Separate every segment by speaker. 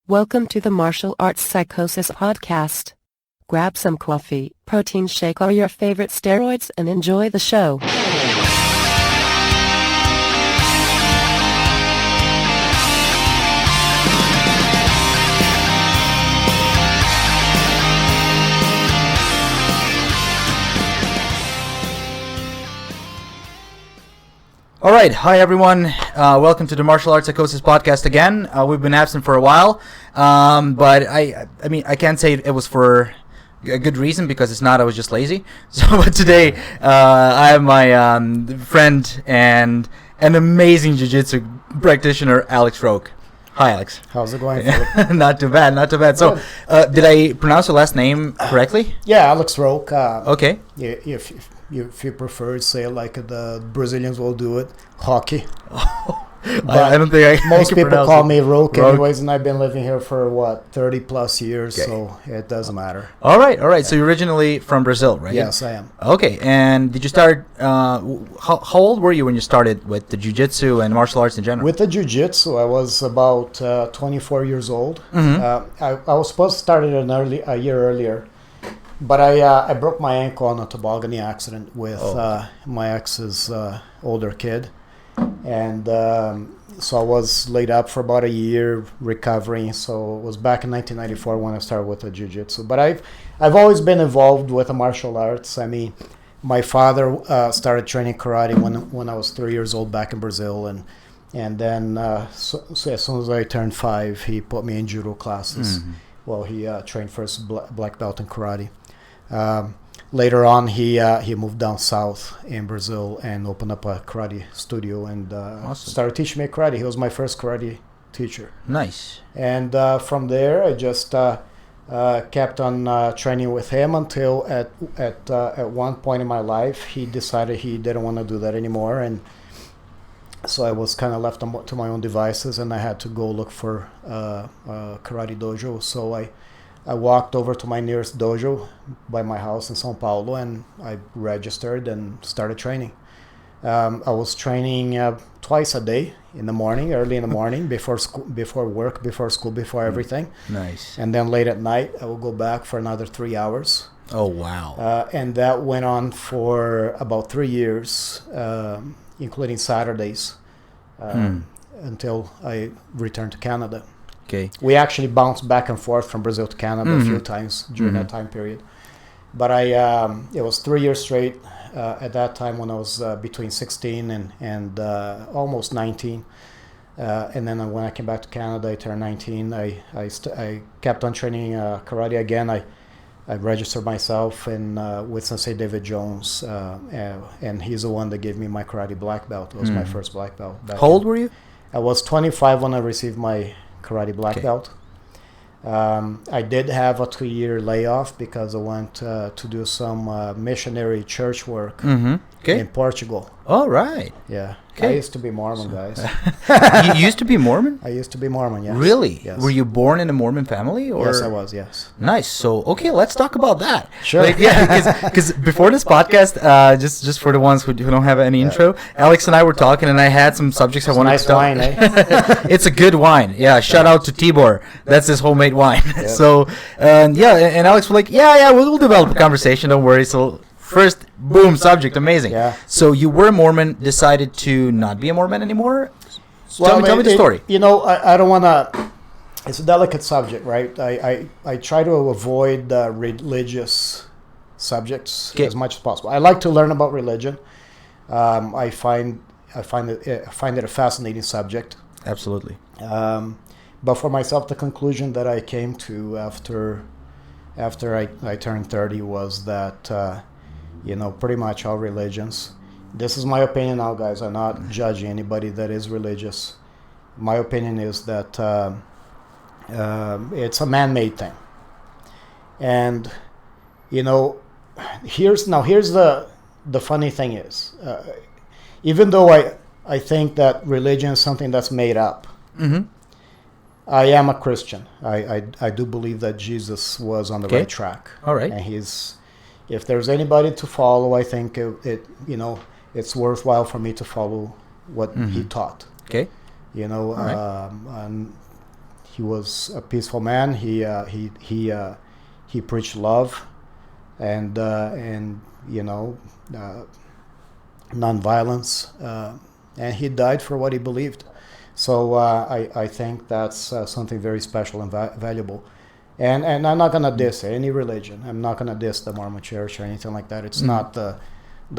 Speaker 1: Welcome to the Martial Arts Psychosis podcast. Grab some coffee, protein shake, or your favorite steroids and enjoy the show.
Speaker 2: All right, hi everyone. Welcome to the Martial Arts Psychosis podcast again. We've been absent for a while, but I can't say it was for a good reason because it's not. I was just lazy. So, but today I have my friend and an amazing jiu-jitsu practitioner, Alex Roque. Hi, Alex.
Speaker 3: How's it going?
Speaker 2: Not too bad, not too bad. So, did I pronounce your last name correctly?
Speaker 3: Yeah, Alex Roque.
Speaker 2: Okay.
Speaker 3: If you prefer, say it like the Brazilians will do it, hockey.
Speaker 2: I don't think
Speaker 3: most people call me Roque
Speaker 2: Roque.
Speaker 3: anyways, and I've been living here for 30 plus years, okay. So it doesn't matter.
Speaker 2: All right. Yeah. So you're originally from Brazil, right?
Speaker 3: Yes, I am.
Speaker 2: Okay, and did you start? How old were you when you started with the jiu-jitsu and martial arts in general?
Speaker 3: With the jiu-jitsu, I was about 24 years old.
Speaker 2: Mm-hmm.
Speaker 3: I was supposed to start it a year earlier. But I broke my ankle on a toboggan accident with my ex's older kid. And so I was laid up for about a year recovering. So it was back in 1994 when I started with the jiu-jitsu. But I've always been involved with the martial arts. I mean, my father started training karate when I was 3 years old back in Brazil. And then so as soon as I turned 5, he put me in judo classes. Mm-hmm. Well, he trained first black belt in karate. Later on, he moved down south in Brazil and opened up a karate studio and
Speaker 2: awesome. Started
Speaker 3: teaching me karate. He was my first karate teacher.
Speaker 2: Nice.
Speaker 3: And from there, I just kept on training with him until at one point in my life, he decided he didn't want to do that anymore. And so I was kind of left to my own devices, and I had to go look for a karate dojo. So I walked over to my nearest dojo by my house in São Paulo, and I registered and started training. I was training twice a day in the morning, early in the morning, before work, before school, before everything.
Speaker 2: Nice.
Speaker 3: And then late at night, I would go back for another 3 hours.
Speaker 2: Oh, wow.
Speaker 3: And that went on for about 3 years, including Saturdays, until I returned to Canada.
Speaker 2: Okay.
Speaker 3: We actually bounced back and forth from Brazil to Canada a few times during that time period. But it was 3 years straight at that time when I was between 16 and almost 19. And then when I came back to Canada, I turned 19. I kept on training karate again. I registered myself with Sensei David Jones, and he's the one that gave me my karate black belt. It was my first black belt.
Speaker 2: How old were you?
Speaker 3: I was 25 when I received my karate black belt. I did have a 2-year layoff because I went to do some missionary church work in Portugal.
Speaker 2: All right.
Speaker 3: Yeah.
Speaker 2: Okay.
Speaker 3: I used to be Mormon, guys.
Speaker 2: You used to be Mormon?
Speaker 3: I used to be Mormon, yes.
Speaker 2: Really?
Speaker 3: Yes.
Speaker 2: Were you born in a Mormon family? Or?
Speaker 3: Yes, I was, yes.
Speaker 2: Nice. So, okay, let's talk about that.
Speaker 3: Sure.
Speaker 2: Because before this podcast, just for the ones who don't have any intro, Alex and I were talking, and I had some subjects I wanted to talk.
Speaker 3: Nice wine, eh?
Speaker 2: It's a good wine. Yeah, shout out to Tibor. That's his homemade wine. Yep. So, and Alex was like, yeah, we'll develop a conversation. Don't worry. So, first, boom, subject, amazing.
Speaker 3: Yeah.
Speaker 2: So you were a Mormon, decided to not be a Mormon anymore? Tell me the story.
Speaker 3: You know, I don't want to... It's a delicate subject, right? I try to avoid religious subjects as much as possible. I like to learn about religion. I find it a fascinating subject.
Speaker 2: Absolutely.
Speaker 3: But for myself, the conclusion that I came to after I turned 30 was that... pretty much all religions. This is my opinion now, guys. I'm not judging anybody that is religious. My opinion is that it's a man-made thing. And, here's the funny thing is, even though I think that religion is something that's made up, I am a Christian. I do believe that Jesus was on the right track.
Speaker 2: All right.
Speaker 3: And if there's anybody to follow, I think it's worthwhile for me to follow what he taught.
Speaker 2: Okay.
Speaker 3: And was a peaceful man. He preached love, and nonviolence, and he died for what he believed. So I think that's something very special and valuable. And I'm not gonna diss any religion. I'm not gonna diss the Mormon Church or anything like that. It's not the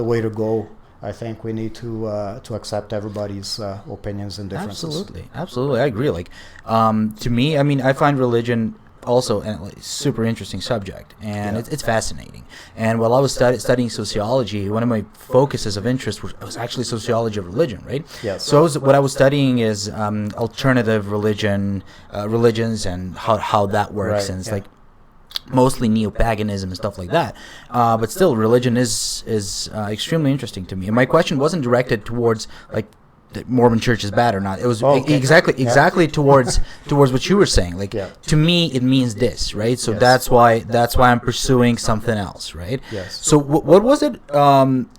Speaker 3: way to go. I think we need to accept everybody's opinions and differences.
Speaker 2: Absolutely, I agree. Like, to me, I mean, I find religion also a super interesting subject, and it's fascinating. And while I was studying sociology, one of my focuses of interest was actually sociology of religion, right?
Speaker 3: Yes.
Speaker 2: So what I was studying is alternative religions and how that works,
Speaker 3: Right,
Speaker 2: and it's like mostly neo-paganism and stuff like that. But still, religion is extremely interesting to me. And my question wasn't directed towards like the Mormon Church is bad or not. It was exactly towards what you were saying. Like, to me, it means this, right? So that's why I'm pursuing something else, right?
Speaker 3: Yes.
Speaker 2: So what was it?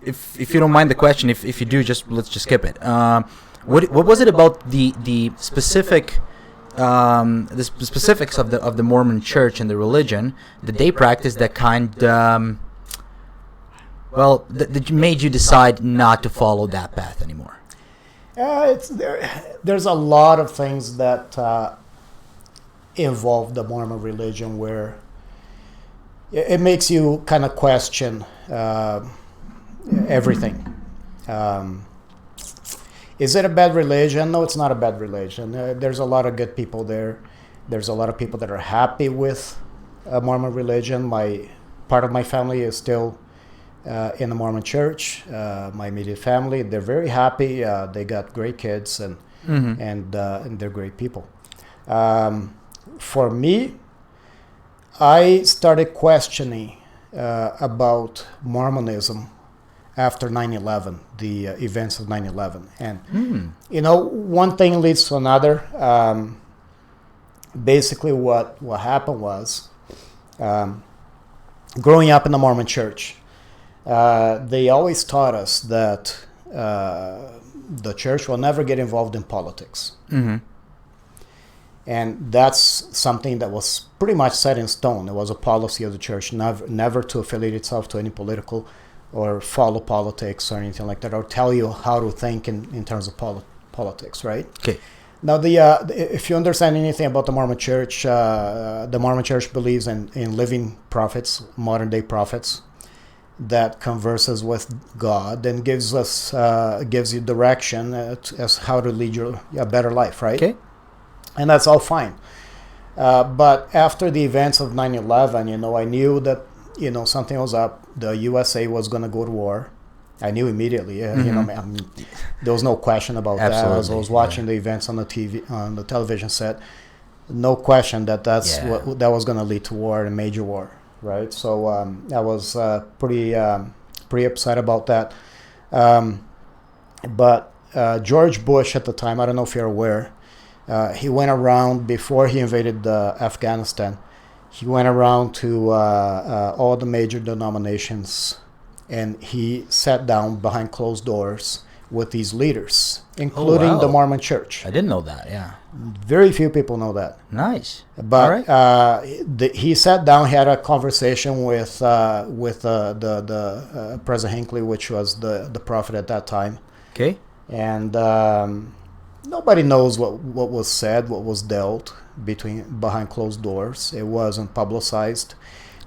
Speaker 2: If you don't mind the question, if you do, let's just skip it. What was it about the specific the specifics of the Mormon Church and the religion that they practice that that made you decide not to follow that path anymore?
Speaker 3: There's a lot of things that involve the Mormon religion where it makes you kind of question everything. Is it a bad religion? No, it's not a bad religion. There's a lot of good people there. There's a lot of people that are happy with Mormon religion. Part of my family is still in the Mormon Church. My immediate family, they're very happy. They got great kids and they're great people. For me, I started questioning about Mormonism after 9/11, the events of 9/11, and one thing leads to another. Basically, what happened was, growing up in the Mormon Church, they always taught us that the church will never get involved in politics. And that's something that was pretty much set in stone. It was a policy of the church never to affiliate itself to any political or follow politics or anything like that, or tell you how to think in terms of politics, right?
Speaker 2: Okay.
Speaker 3: Now, if you understand anything about the Mormon Church believes in living prophets, modern-day prophets, that converses with God and gives you direction as how to lead a better life, right?
Speaker 2: Okay.
Speaker 3: And that's all fine. But after the events of 9/11, I knew that something was up. The USA was going to go to war. I knew immediately. There was no question about that. As I was watching the events on the television set, no question that that was going to lead to war, a major war, right? So I was pretty upset about that. But George Bush at the time, I don't know if you're aware, he went around before he invaded Afghanistan. He went around to all the major denominations, and he sat down behind closed doors with these leaders, including the Mormon Church.
Speaker 2: I didn't know that. Yeah,
Speaker 3: very few people know that.
Speaker 2: Nice.
Speaker 3: But he sat down. He had a conversation with the President Hinckley, which was the prophet at that time.
Speaker 2: Okay.
Speaker 3: And nobody knows what was said, what was dealt behind closed doors. It wasn't publicized.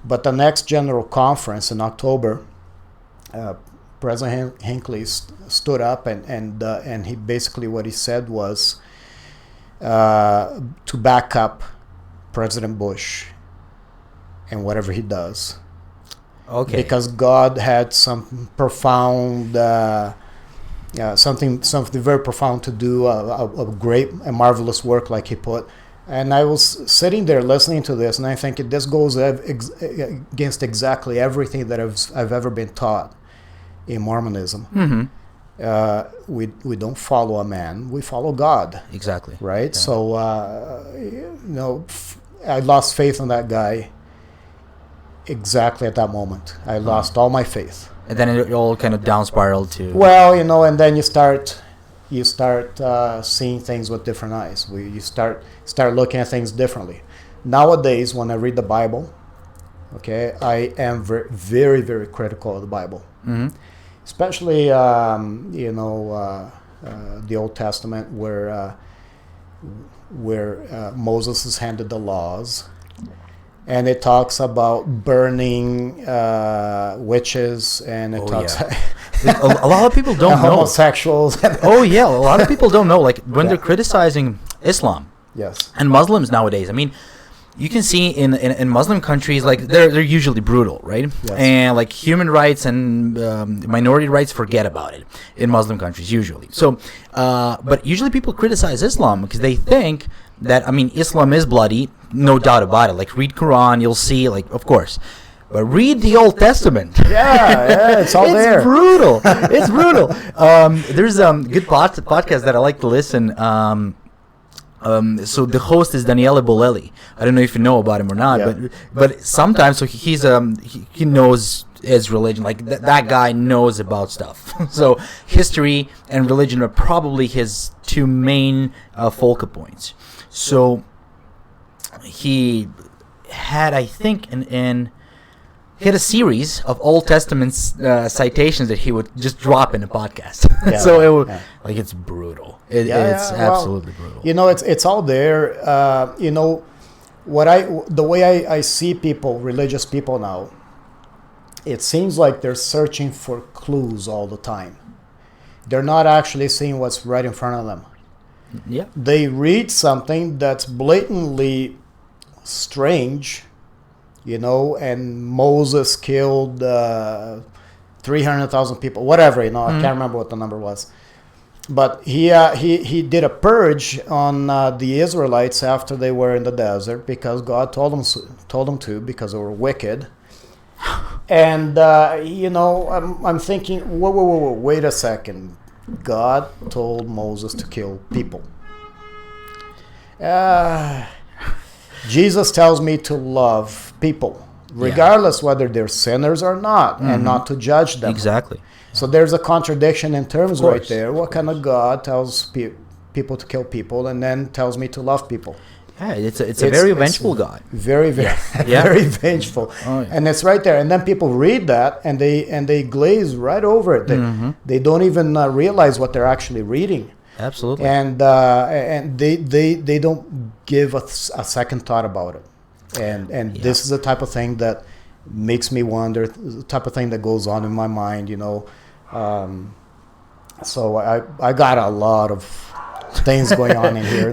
Speaker 3: But the next general conference in October, President Hinckley stood up and he basically, what he said was to back up President Bush and whatever he does.
Speaker 2: Okay.
Speaker 3: Because God had some profound something very profound to do, a great and marvelous work, like he put. And I was sitting there listening to this, and I think this goes against exactly everything that I've ever been taught in Mormonism. We don't follow a man; we follow God.
Speaker 2: Exactly.
Speaker 3: Right.
Speaker 2: Yeah.
Speaker 3: So I lost faith in that guy. Exactly at that moment, I lost all my faith.
Speaker 2: And then it all kind of down spiraled to...
Speaker 3: Well, and then you start you start seeing things with different eyes. You start looking at things differently. Nowadays, when I read the Bible, okay, I am very, very, very critical of the Bible, especially the Old Testament, where Moses is handed the laws, and it talks about burning witches, and it talks.
Speaker 2: Yeah. a lot of people don't know
Speaker 3: homosexuals.
Speaker 2: Oh yeah, a lot of people don't know. Like when they're criticizing Islam,
Speaker 3: yes,
Speaker 2: and Muslims nowadays. I mean, you can see in Muslim countries, like they're usually brutal, right?
Speaker 3: Yes.
Speaker 2: And like human rights and minority rights, forget about it in Muslim countries usually. So, but usually people criticize Islam because they think that, I mean, Islam is bloody, no doubt about it. Like read Quran, you'll see, like, of course. But read the Old Testament.
Speaker 3: Yeah, it's all there.
Speaker 2: It's brutal. It's brutal. There's a good podcast that I like to listen. So the host is Daniele Bolelli. I don't know if you know about him or not, but sometimes he knows his religion. Like that guy knows about stuff. So history and religion are probably his two main focal points. So he had, I think, he had a series of Old Testament citations that he would just drop in a podcast.
Speaker 3: Yeah,
Speaker 2: So it's brutal. It's absolutely brutal.
Speaker 3: It's all there. The way I see people, religious people now, it seems like they're searching for clues all the time. They're not actually seeing what's right in front of them.
Speaker 2: Yeah.
Speaker 3: They read something that's blatantly strange, and Moses killed 300,000 people, whatever, I can't remember what the number was. But he did a purge on the Israelites after they were in the desert because God told them to, because they were wicked. And I'm thinking, whoa, wait a second. God told Moses to kill people. Jesus tells me to love people, regardless whether they're sinners or not, and not to judge them.
Speaker 2: Exactly.
Speaker 3: So there's a contradiction in terms right there. What kind of God tells people to kill people and then tells me to love people?
Speaker 2: Yeah, it's a very vengeful God.
Speaker 3: Very, very vengeful. Oh, yeah. And it's right there. And then people read that and they glaze right over it. They don't even realize what they're actually reading.
Speaker 2: Absolutely.
Speaker 3: And they don't give a second thought about it. And this is the type of thing that makes me wonder, the type of thing that goes on in my mind, So I got a lot of things going on in here.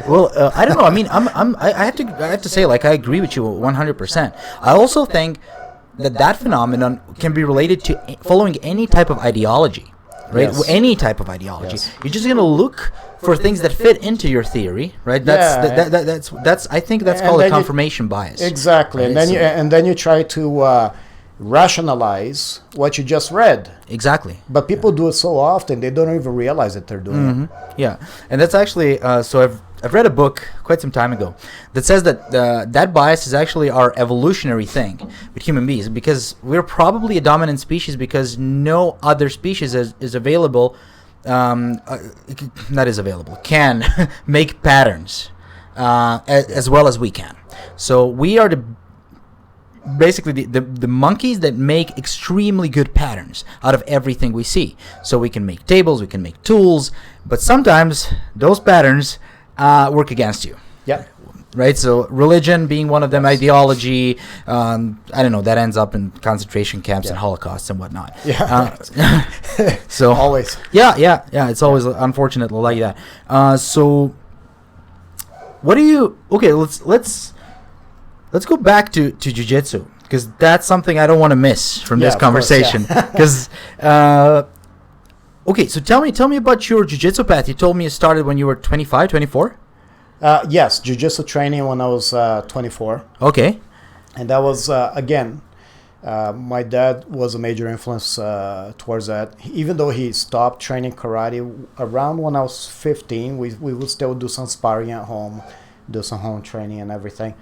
Speaker 2: Well, I don't know. I mean, I have to say, like, I agree with you 100%. I also think that phenomenon can be related to following any type of ideology, right?
Speaker 3: Yes.
Speaker 2: Any type of ideology.
Speaker 3: Yes.
Speaker 2: You're just gonna look for things that fit into your theory, right? That's I think that's called a confirmation bias.
Speaker 3: Exactly, right? And then you try to rationalize what you just read.
Speaker 2: Exactly.
Speaker 3: But people do it so often they don't even realize that they're doing it.
Speaker 2: Yeah, and that's actually so I've read a book quite some time ago that says that that bias is actually our evolutionary thing with human beings, because we're probably a dominant species because no other species is available, can make patterns as well as we can. So we are basically the monkeys that make extremely good patterns out of everything we see. So we can make tables, we can make tools, but sometimes those patterns work against you.
Speaker 3: Yeah.
Speaker 2: Right? So religion being one of them, ideology, I don't know, that ends up in concentration camps and holocausts and whatnot.
Speaker 3: Yeah.
Speaker 2: So
Speaker 3: always.
Speaker 2: Yeah. It's always unfortunate like that. So what do you... Okay, let's go back to jiu-jitsu, because that's something I don't want to miss from this conversation. Because okay, so tell me about your jiu-jitsu path. You told me you started when you were 25, 24?
Speaker 3: Yes, jiu-jitsu training when I was 24.
Speaker 2: Okay.
Speaker 3: And that was, again, my dad was a major influence towards that. Even though he stopped training karate around when I was 15, we would still do some sparring at home, do some home training and everything.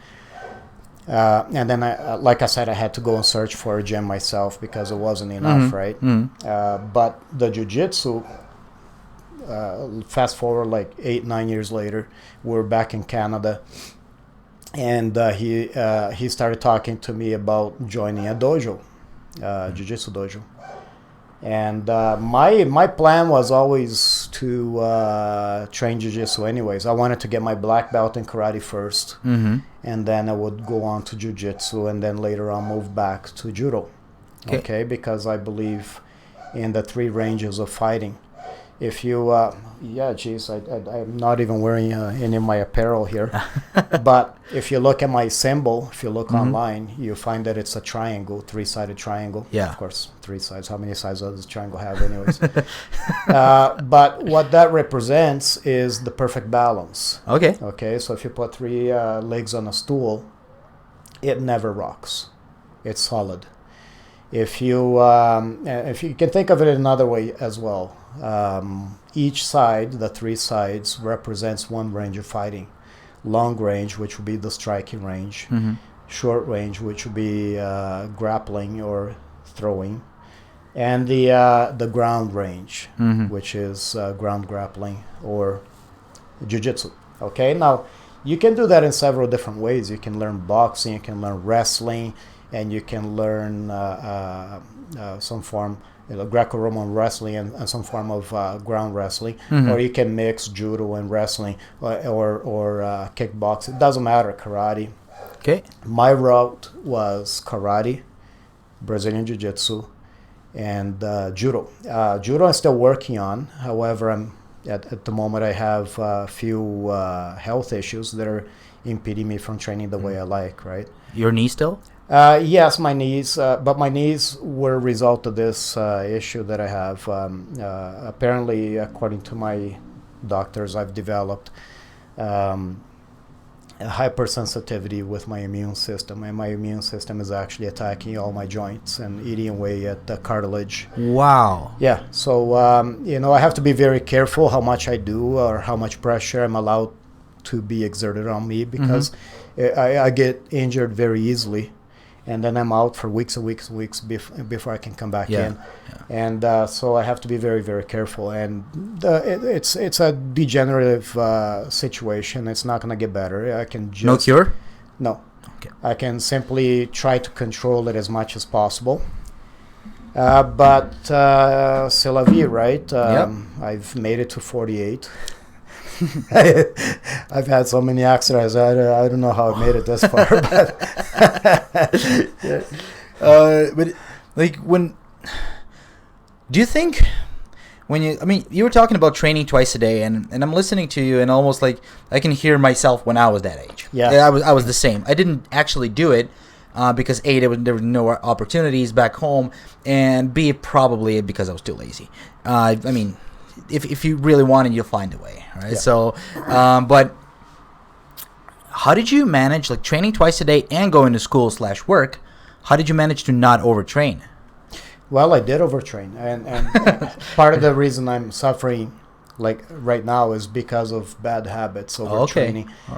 Speaker 3: And then, like I said, I had to go and search for a gym myself because it wasn't enough, right? But the jiu-jitsu fast forward like 8-9 years later, we're back in Canada, and he started talking to me about joining a dojo, jiu-jitsu dojo. And my plan was always to train jiu-jitsu anyways. I wanted to get my black belt in karate first, and then I would go on to jiu-jitsu, and then later on move back to judo. Okay, because I believe in the 3 ranges of fighting. If you, I'm not even wearing any of my apparel here. But if you look at my symbol, if you look online, you find that it's a triangle, 3-sided triangle.
Speaker 2: Yeah.
Speaker 3: Of course, 3 sides. How many sides does this triangle have anyways? But what that represents is the perfect balance. Okay, so if you put 3 legs on a stool, it never rocks. It's solid. If you can think of it another way as well, each side, the 3 sides, represents one range of fighting. Long range, which would be the striking range. Short range, which would be grappling or throwing. And the ground range, which is ground grappling or jiu-jitsu. Okay, now you can do that in several different ways. You can learn boxing, you can learn wrestling, and you can learn some form, Greco-Roman wrestling and some form of ground wrestling, or you can mix judo and wrestling or kickboxing. It doesn't matter, karate.
Speaker 2: Okay.
Speaker 3: My route was karate, Brazilian jiu-jitsu, and judo. Judo I'm still working on. However, at the moment I have a few health issues that are impeding me from training the way I like, right?
Speaker 2: Your knee still?
Speaker 3: Yes, my knees, but my knees were a result of this issue that I have. Apparently, according to my doctors, I've developed a hypersensitivity with my immune system, and my immune system is actually attacking all my joints and eating away at the cartilage.
Speaker 2: Wow.
Speaker 3: Yeah, so I have to be very careful how much I do or how much pressure I'm allowed to be exerted on me, because I get injured very easily. And then I'm out for weeks and weeks and weeks before I can come back in. And so I have to be very, very careful. And it's a degenerative situation. It's not going to get better. I can just...
Speaker 2: No cure?
Speaker 3: No.
Speaker 2: Okay.
Speaker 3: I can simply try to control it as much as possible. But c'est la vie, right? I've made it to 48. I've had so many accidents. I don't know how I made it this far.
Speaker 2: But like, when do you think you were talking about training twice a day, and I'm listening to you, and almost like I can hear myself when I was that age. I was the same. I didn't actually do it because A, there were no opportunities back home, and B, probably because I was too lazy. If you really want it, you'll find a way, right?
Speaker 3: Yeah.
Speaker 2: So, but how did you manage, like, training twice a day and going to school / work? How did you manage to not overtrain?
Speaker 3: Well, I did overtrain, and part of the reason I'm suffering, like right now, is because of bad habits, overtraining.
Speaker 2: All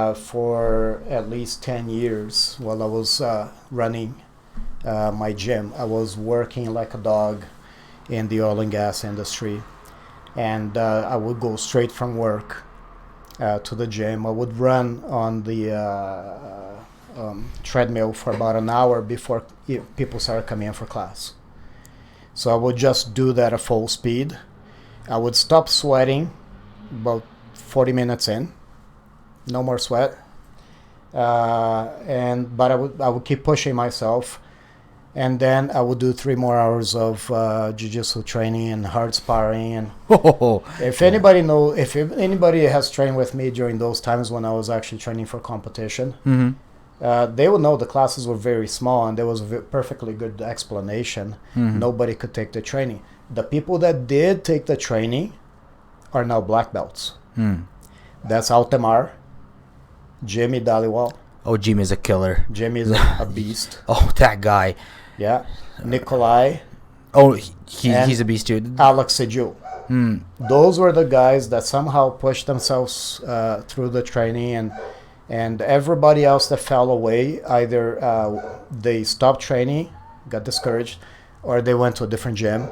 Speaker 2: right.
Speaker 3: For at least 10 years, while I was running my gym, I was working like a dog in the oil and gas industry. And I would go straight from work to the gym. I would run on the treadmill for about an hour before people started coming in for class. So I would just do that at full speed. I would stop sweating about 40 minutes in. No more sweat. But I would keep pushing myself. And then I would do 3 more hours of jiu-jitsu training and hard sparring. And if anybody has trained with me during those times when I was actually training for competition, they would know the classes were very small, and there was a perfectly good explanation. Nobody could take the training. The people that did take the training are now black belts. That's Altemar, Jimmy Dhaliwal.
Speaker 2: Oh, Jimmy's a killer.
Speaker 3: Jimmy is a beast.
Speaker 2: Oh, that guy.
Speaker 3: Yeah, Nikolai.
Speaker 2: Oh, he's a beast too.
Speaker 3: Alex Roque. Those were the guys that somehow pushed themselves through the training, and everybody else that fell away, either they stopped training, got discouraged, or they went to a different gym.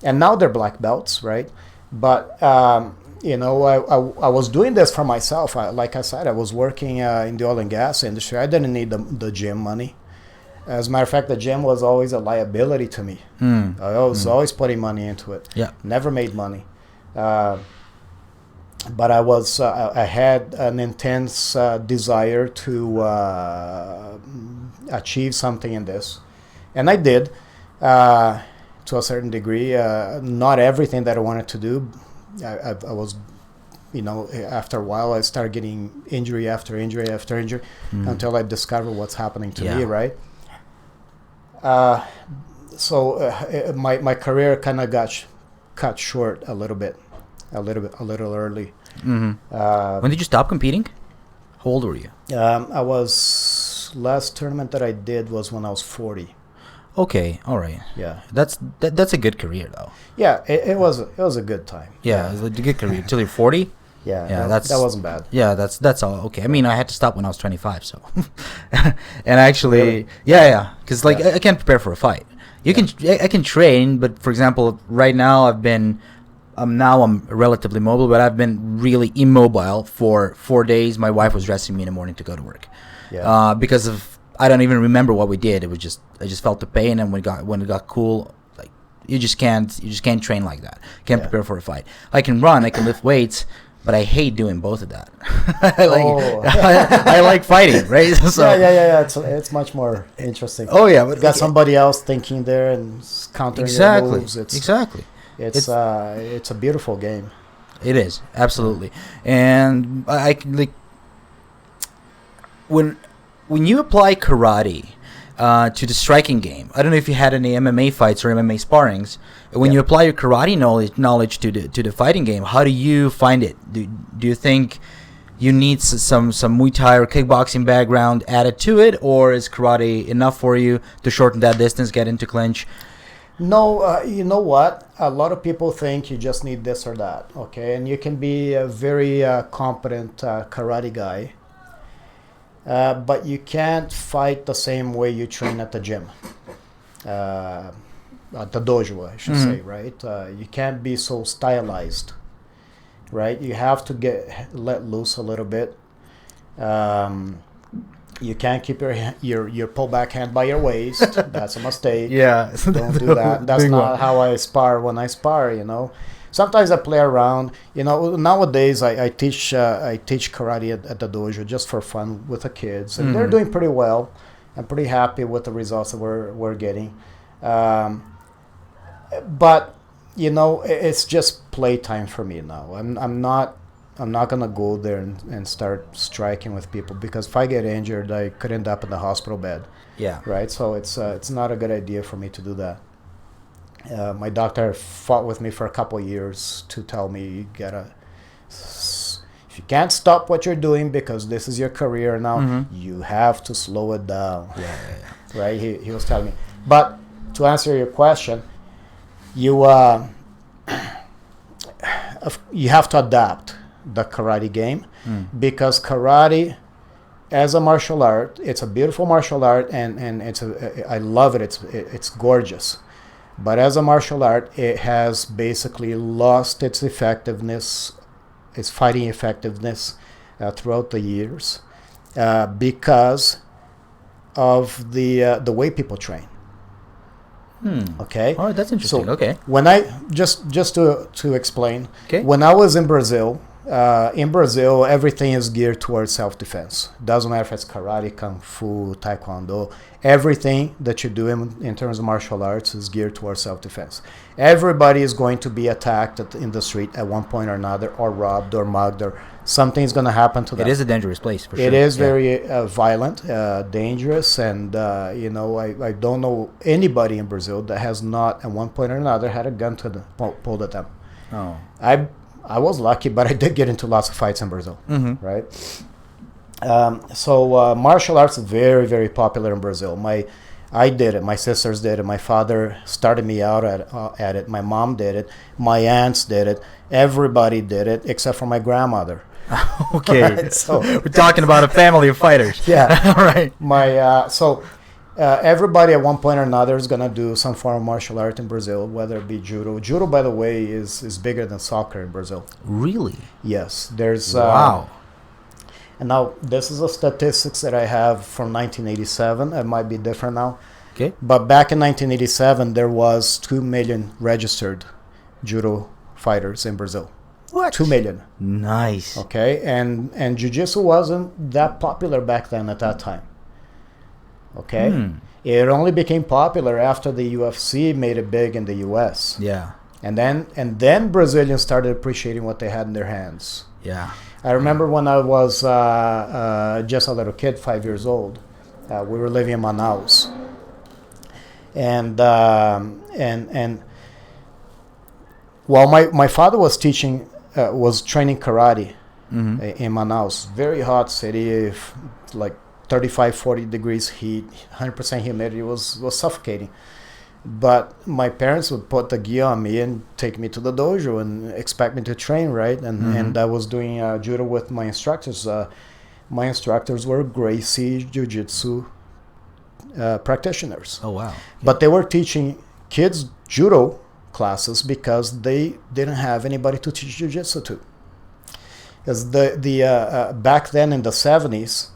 Speaker 3: And now they're black belts, right? But I was doing this for myself. Like I said, I was working in the oil and gas industry. I didn't need the gym money. As a matter of fact, the gym was always a liability to me. I was always putting money into it.
Speaker 2: Yeah.
Speaker 3: Never made money. But I had an intense desire to achieve something in this. And I did, to a certain degree. Not everything that I wanted to do. I was, after a while, I started getting injury after injury after injury until I discovered what's happening to me, right? So my career kind of got cut short a little early.
Speaker 2: When did you stop competing? How old were you?
Speaker 3: Last tournament that I did was when I was 40.
Speaker 2: Okay, all right.
Speaker 3: Yeah,
Speaker 2: that's a good career though.
Speaker 3: Yeah, it was a good time.
Speaker 2: Yeah, it was a good career until you're 40.
Speaker 3: Yeah, that wasn't bad.
Speaker 2: Yeah, that's all okay. I mean, I had to stop when I was 25, so. And actually, really? Yeah, because I can't prepare for a fight. I can train, but for example, right now I'm relatively mobile, but I've been really immobile for 4 days. My wife was dressing me in the morning to go to work. Yeah. Because of I don't even remember what we did. It was I just felt the pain, and when it got cool, like you just can't train like that. Can't prepare for a fight. I can run, I can lift weights, but I hate doing both of that. I like fighting, right? So,
Speaker 3: yeah. It's much more interesting.
Speaker 2: Oh yeah, but
Speaker 3: you got somebody else thinking there and countering your moves.
Speaker 2: Exactly.
Speaker 3: It's a beautiful game.
Speaker 2: It is, absolutely. And I like when you apply karate to the striking game. I don't know if you had any MMA fights or MMA sparrings. When you apply your karate knowledge to the fighting game, how do you find it? Do you think you need some Muay Thai or kickboxing background added to it, or is karate enough for you to shorten that distance, get into clinch?
Speaker 3: No, you know what? A lot of people think you just need this or that, okay? And you can be a very competent karate guy, but you can't fight the same way you train at the gym, at the dojo, I should say, right? You can't be so stylized, right? You have to let loose a little bit. You can't keep your pullback hand by your waist. That's a mistake.
Speaker 2: Yeah.
Speaker 3: Don't do that. That's not how I spar when I spar, Sometimes I play around. Nowadays I teach karate at the dojo just for fun with the kids. And they're doing pretty well. I'm pretty happy with the results that we're getting. But, it's just playtime for me now. I'm not gonna go there and start striking with people, because if I get injured, I could end up in the hospital bed.
Speaker 2: Yeah.
Speaker 3: Right. So it's not a good idea for me to do that. My doctor fought with me for a couple of years to tell me if you can't stop what you're doing because this is your career now, you have to slow it down.
Speaker 2: Yeah.
Speaker 3: Right. He was telling me. But to answer your question, you have to adapt the karate game, because karate as a martial art, it's a beautiful martial art, and I love it. It's gorgeous, but as a martial art, it has basically lost its effectiveness, its fighting effectiveness throughout the years, because of the way people train. Okay.
Speaker 2: Oh, that's interesting.
Speaker 3: So
Speaker 2: okay.
Speaker 3: When I just to explain, when I was in Brazil, everything is geared towards self-defense. Doesn't matter if it's karate, kung fu, taekwondo. Everything that you do in terms of martial arts is geared towards self-defense. Everybody is going to be attacked in the street at one point or another, or robbed or mugged, or something's going to happen to them.
Speaker 2: It is a dangerous place, for sure.
Speaker 3: It is very violent, dangerous, and I don't know anybody in Brazil that has not at one point or another had a gun pulled at them.
Speaker 2: Oh.
Speaker 3: I was lucky, but I did get into lots of fights in Brazil, right? So martial arts is very, very popular in Brazil. I did it. My sisters did it. My father started me out at it. My mom did it. My aunts did it. Everybody did it except for my grandmother.
Speaker 2: Okay.
Speaker 3: Right? So
Speaker 2: we're talking about a family of fighters.
Speaker 3: Yeah.
Speaker 2: All right.
Speaker 3: So Everybody at one point or another is going to do some form of martial art in Brazil, whether it be judo. Judo, by the way, is bigger than soccer in Brazil.
Speaker 2: Really?
Speaker 3: Yes. There's
Speaker 2: wow.
Speaker 3: And now this is a statistics that I have from 1987. It might be different now.
Speaker 2: Okay.
Speaker 3: But back in 1987, there was 2 million registered judo fighters in Brazil.
Speaker 2: What?
Speaker 3: 2 million.
Speaker 2: Nice.
Speaker 3: Okay, and jiu-jitsu wasn't that popular back then at that time. Okay, it only became popular after the UFC made it big in the US.
Speaker 2: Yeah.
Speaker 3: And then Brazilians started appreciating what they had in their hands.
Speaker 2: Yeah.
Speaker 3: I remember when I was just a little kid, 5 years old. We were living in Manaus, and while my father was teaching, was training karate in Manaus, very hot city, like 35, 40 degrees heat, 100% humidity, was suffocating. But my parents would put the gi on me and take me to the dojo and expect me to train, right? And I was doing judo with my instructors. My instructors were Gracie Jiu-Jitsu practitioners.
Speaker 2: Oh, wow.
Speaker 3: But they were teaching kids judo classes because they didn't have anybody to teach jiu-jitsu to. Because back then in the 70s,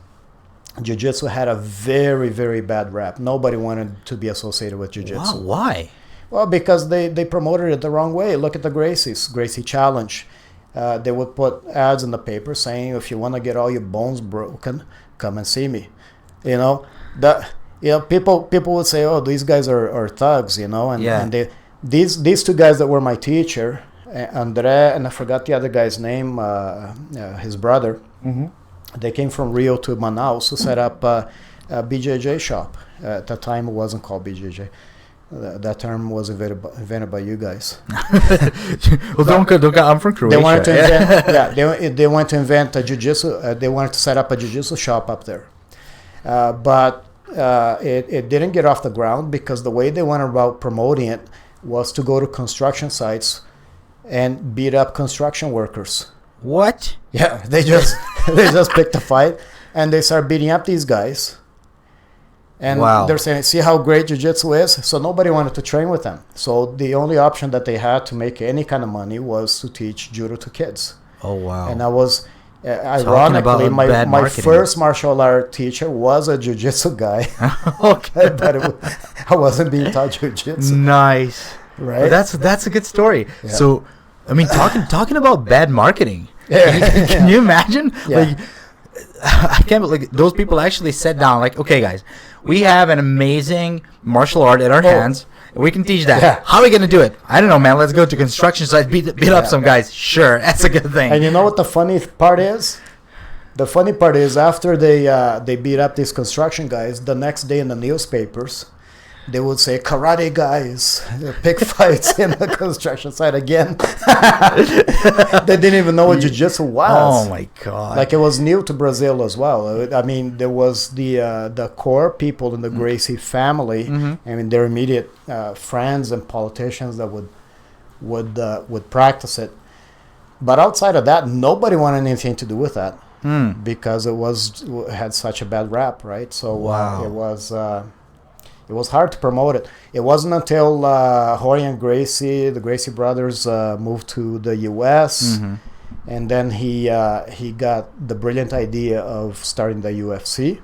Speaker 3: jiu-jitsu had a very, very bad rap. Nobody wanted to be associated with jiu-jitsu.
Speaker 2: Wow, why?
Speaker 3: Well, because they promoted it the wrong way. Look at the Gracie Challenge. They would put ads in the paper saying, if you want to get all your bones broken, come and see me. People would say, oh, these guys are thugs, and these two guys that were my teacher, Andre, and I forgot the other guy's name, his brother. They came from Rio to Manaus to set up a BJJ shop. At that time, it wasn't called BJJ. That term was invented by you guys.
Speaker 2: Well, don't go. I'm from Croatia.
Speaker 3: They wanted to invent. They wanted to invent a jiu-jitsu. They wanted to set up a jiu-jitsu shop up there, but it didn't get off the ground because the way they went about promoting it was to go to construction sites and beat up construction workers.
Speaker 2: What?
Speaker 3: Yeah, they just picked a fight and they started beating up these guys. And they're saying, see how great jiu-jitsu is? So nobody wanted to train with them. So the only option that they had to make any kind of money was to teach judo to kids.
Speaker 2: Oh, wow.
Speaker 3: And I was, ironically, my first martial art teacher was a jiu-jitsu guy.
Speaker 2: Okay.
Speaker 3: But I wasn't being taught jiu-jitsu.
Speaker 2: Nice.
Speaker 3: Right?
Speaker 2: Well, that's a good story.
Speaker 3: Yeah.
Speaker 2: So, I mean, talking about bad marketing.
Speaker 3: Yeah.
Speaker 2: Can you imagine?
Speaker 3: Yeah.
Speaker 2: Like, I can't believe those people actually sat down like, okay, guys, we have an amazing martial art at our hands. We can teach that.
Speaker 3: Yeah.
Speaker 2: How are we going to do it? I don't know, man. Let's go to construction sites, beat up some guys. Sure, that's a good thing.
Speaker 3: And you know what the funny part is? The funny part is after they beat up these construction guys, the next day in the newspapers, they would say, karate guys pick fights in the construction site again. They didn't even know what jiu-jitsu was.
Speaker 2: Oh, my God.
Speaker 3: Like, it was new to Brazil as well. I mean, there was the core people in the Gracie family. I mean, their immediate friends and politicians that would practice it. But outside of that, nobody wanted anything to do with that because it had such a bad rap, right? So it was hard to promote it. It wasn't until Jorge and Gracie, the Gracie brothers, moved to the U.S. And then he got the brilliant idea of starting the UFC.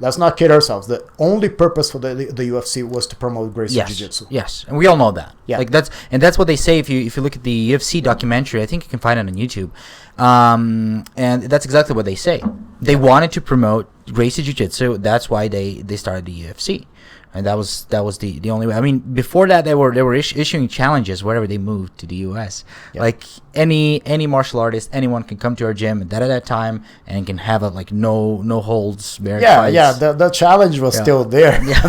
Speaker 3: Let's not kid ourselves. The only purpose for the UFC was to promote Gracie Jiu-Jitsu.
Speaker 2: Yes, and we all know that.
Speaker 3: Yeah.
Speaker 2: Like that's what they say if you look at the UFC documentary. I think you can find it on YouTube. And that's exactly what they say. They wanted to promote Gracie Jiu-Jitsu. That's why they started the UFC. And that was the only way. I mean, before that they were issuing challenges wherever they moved to the U.S. Yep. Like any martial artist, anyone can come to our gym at that time and can have a no holds barred fights.
Speaker 3: Yeah. The challenge was still there.
Speaker 2: Yeah,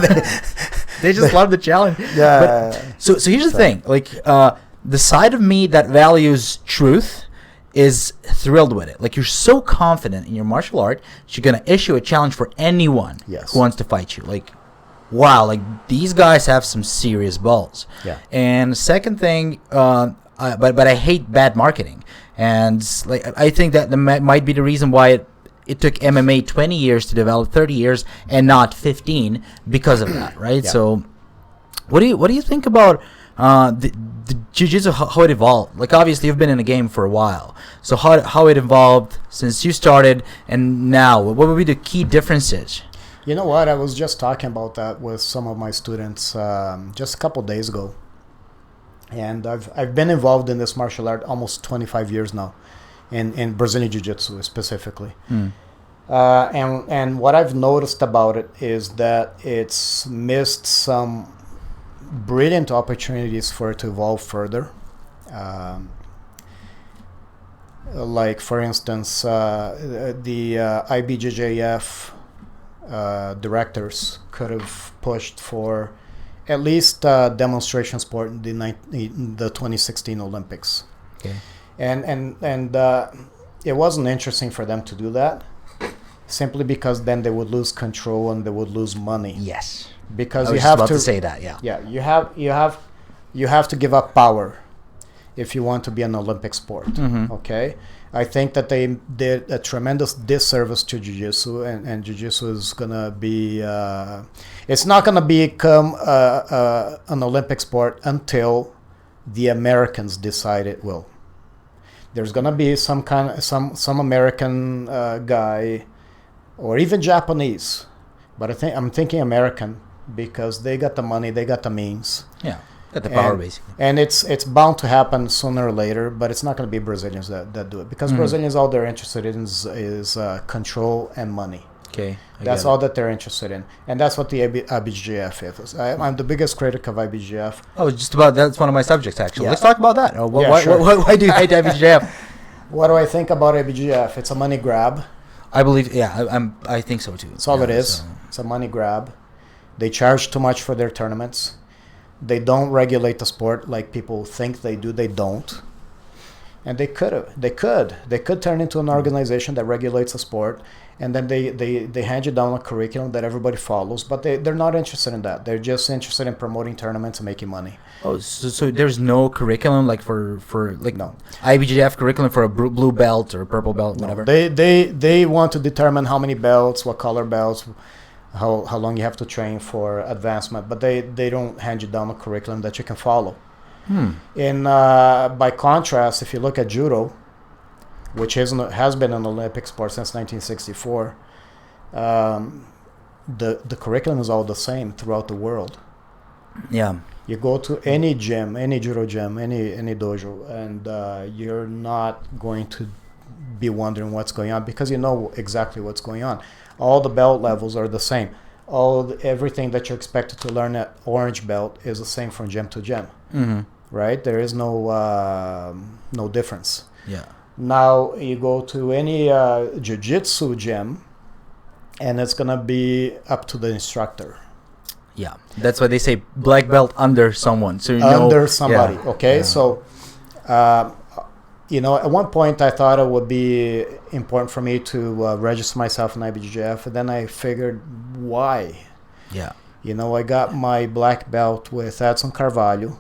Speaker 2: they just love the challenge.
Speaker 3: Yeah.
Speaker 2: But, so here's the thing. Like the side of me that values truth is thrilled with it. Like, you're so confident in your martial art, you're gonna issue a challenge for anyone who wants to fight you. Like, wow, like these guys have some serious balls.
Speaker 3: Yeah.
Speaker 2: And second thing, but I hate bad marketing, and like I think that might be the reason why it took MMA 20 years to develop, 30 years, and not 15 because of that, right?
Speaker 3: Yeah.
Speaker 2: So, what do you think about the jiu-jitsu, how it evolved? Like, obviously, you've been in the game for a while. So, how it evolved since you started and now? What would be the key differences?
Speaker 3: You know what? I was just talking about that with some of my students just a couple days ago. And I've been involved in this martial art almost 25 years now, in Brazilian Jiu-Jitsu specifically. And what I've noticed about it is that it's missed some brilliant opportunities for it to evolve further. Like, for instance, the IBJJF directors could have pushed for at least demonstration sport in the 2016 Olympics.
Speaker 2: Okay.
Speaker 3: And it wasn't interesting for them to do that, simply because then they would lose control and they would lose money.
Speaker 2: Yes.
Speaker 3: Because
Speaker 2: I was
Speaker 3: you
Speaker 2: just
Speaker 3: have
Speaker 2: about
Speaker 3: to
Speaker 2: to say that. Yeah.
Speaker 3: Yeah, you have to give up power if you want to be an Olympic sport. Okay, I think that they did a tremendous disservice to jiu-jitsu, and jiu-jitsu is gonna be it's not gonna become an Olympic sport until the Americans decide it will. There's gonna be some American guy, or even Japanese, but I'm thinking American, because they got the money, they got the means.
Speaker 2: Yeah. Got the power, basically.
Speaker 3: And it's bound to happen sooner or later, but it's not going to be Brazilians that do it, because Brazilians, all they're interested in is control and money.
Speaker 2: Okay.
Speaker 3: That's all that they're interested in, and that's what the IBJJF is. I'm the biggest critic of IBJJF.
Speaker 2: Oh, just about that's one of my subjects, actually.
Speaker 3: Yeah.
Speaker 2: Let's talk about that.
Speaker 3: Sure.
Speaker 2: Why do you hate IBJJF?
Speaker 3: What do I think about IBJJF? It's a money grab.
Speaker 2: I believe, I think so too.
Speaker 3: That's all it is.
Speaker 2: So.
Speaker 3: It's a money grab. They charge too much for their tournaments. They don't regulate the sport like people think they do. They don't. And they could turn into an organization that regulates the sport, and then they hand you down a curriculum that everybody follows, but they're not interested in that. They're just interested in promoting tournaments and making money.
Speaker 2: Oh, so there's no curriculum like for like
Speaker 3: No.
Speaker 2: IBJJF curriculum for a blue belt or purple belt, whatever.
Speaker 3: They want to determine how many belts, what color belts, how long you have to train for advancement, but they don't hand you down a curriculum that you can follow. In by contrast, if you look at judo, which has been an Olympic sport since 1964, the curriculum is all the same throughout the world.
Speaker 2: Yeah.
Speaker 3: You go to any gym, any judo gym, any dojo, and you're not going to be wondering what's going on, because you know exactly what's going on. All the belt levels are the same. Everything that you're expected to learn at orange belt is the same from gym to gym. Right? There is no difference.
Speaker 2: Yeah.
Speaker 3: Now you go to any jiu-jitsu gym, and it's gonna be up to the instructor.
Speaker 2: Yeah. That's why they say black belt under someone. So
Speaker 3: Under somebody.
Speaker 2: Yeah.
Speaker 3: Okay.
Speaker 2: Yeah.
Speaker 3: So, at one point I thought it would be important for me to register myself in IBJJF, and then I figured, why?
Speaker 2: Yeah.
Speaker 3: I got my black belt with Edson Carvalho,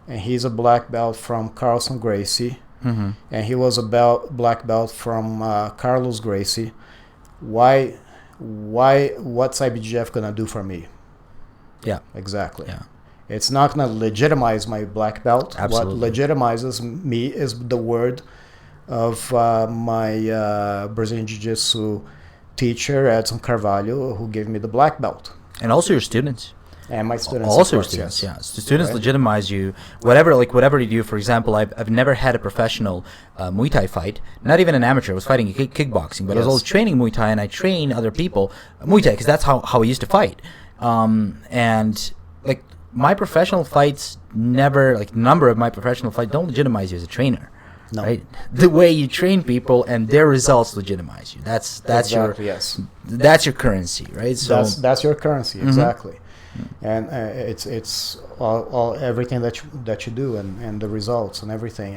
Speaker 3: and he's a black belt from Carlson Gracie, and he was a black belt from Carlos Gracie. Why? What's IBJJF gonna do for me?
Speaker 2: Yeah.
Speaker 3: Exactly.
Speaker 2: Yeah.
Speaker 3: It's not going to legitimize my black belt.
Speaker 2: Absolutely.
Speaker 3: What legitimizes me is the word of my Brazilian Jiu-Jitsu teacher, Edson Carvalho, who gave me the black belt.
Speaker 2: And also your students.
Speaker 3: And my students.
Speaker 2: Also your
Speaker 3: course,
Speaker 2: students,
Speaker 3: yes.
Speaker 2: yeah. So students
Speaker 3: Right.
Speaker 2: legitimize you, whatever you do. For example, I've never had a professional Muay Thai fight, not even an amateur. I was fighting kickboxing, but I was
Speaker 3: Yes.
Speaker 2: always training Muay Thai, and I train other people Muay Thai because that's how I used to fight. And like my professional fights never, like number of my professional fights don't legitimize you as a trainer.
Speaker 3: No.
Speaker 2: Right? The way you train people and their results legitimize you. That's
Speaker 3: Exactly,
Speaker 2: your
Speaker 3: yes.
Speaker 2: that's your currency, right? So
Speaker 3: That's your currency, exactly. And it's all everything that you do, and the results and everything,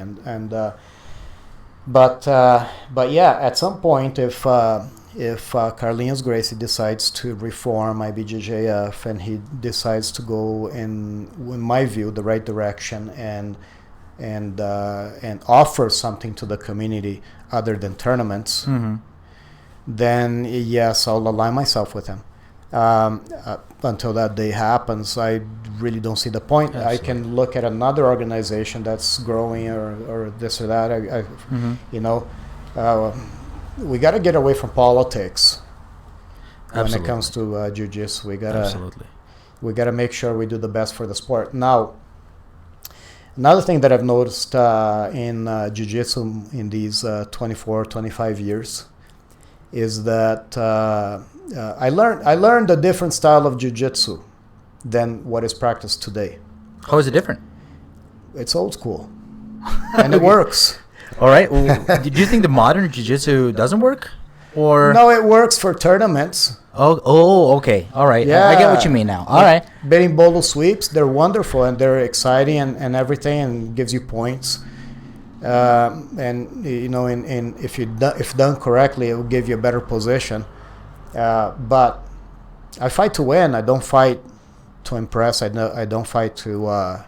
Speaker 3: but yeah, at some point, if Carlinhos Gracie decides to reform IBJJF, and he decides to go in my view, the right direction, and offer something to the community other than tournaments, then yes, I'll align myself with him. Until that day happens, I really don't see the point.
Speaker 2: Absolutely.
Speaker 3: I can look at another organization that's growing or this or that. You know, we got to get away from politics when it comes to jiu-jitsu. We gotta make sure we do the best for the sport. Now, another thing that I've noticed in jiu-jitsu in these 24, 25 years is that I learned a different style of jiu-jitsu than what is practiced today.
Speaker 2: How is it different?
Speaker 3: It's old school, and it works.
Speaker 2: All right. Well, do you think the modern jiu-jitsu doesn't work? Or
Speaker 3: no, it works for tournaments.
Speaker 2: Oh, okay. All right.
Speaker 3: Yeah.
Speaker 2: I get what you mean now. All right.
Speaker 3: Berimbolo sweeps, they're wonderful and they're exciting and everything, and gives you points. And you know, if done correctly, it will give you a better position. But I fight to win. I don't fight to impress. I don't fight to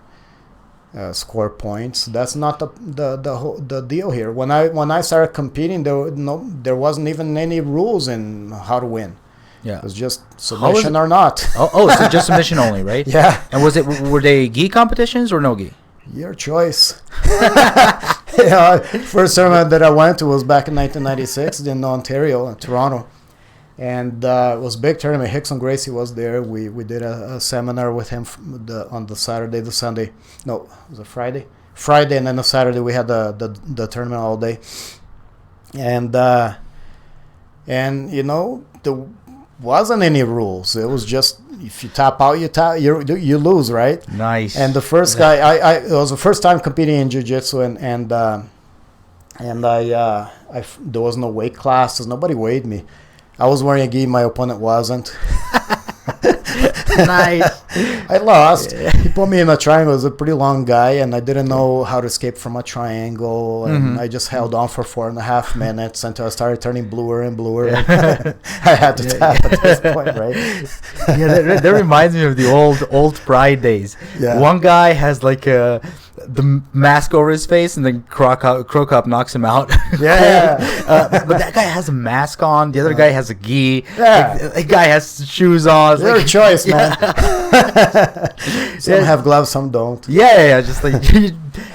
Speaker 3: score points. That's not the deal here. When I started competing, there wasn't even any rules in how to win.
Speaker 2: Yeah.
Speaker 3: It was just submission or not.
Speaker 2: So just submission only, right?
Speaker 3: Yeah.
Speaker 2: And were they gi competitions or no gi?
Speaker 3: Your choice. First tournament that I went to was back in 1996 in Ontario, in Toronto. And it was a big tournament. Hickson Gracie was there. We did a seminar with him on the Saturday, the Sunday. No, it was a Friday. Friday, and then the Saturday we had the tournament all day. And you know, there wasn't any rules. It was just, if you tap out, you lose, right?
Speaker 2: Nice.
Speaker 3: And the first guy, it was the first time competing in jiu-jitsu, and I there was no weight classes. Nobody weighed me. I was wearing a gi. My opponent wasn't.
Speaker 2: Nice.
Speaker 3: I lost. He put me in a triangle. It was a pretty long guy, and I didn't know how to escape from a triangle. And I just held on for 4.5 minutes until I started turning bluer and bluer. I had to tap at this point, right?
Speaker 2: Yeah, that reminds me of the old Pride days.
Speaker 3: Yeah.
Speaker 2: One guy has like the mask over his face, and then Krokop knocks him out.
Speaker 3: Yeah.
Speaker 2: But that guy has a mask on. The other guy has a gi.
Speaker 3: Yeah.
Speaker 2: Like, the guy has shoes on.
Speaker 3: Your choice, man. Some have gloves, some don't.
Speaker 2: Yeah. Just like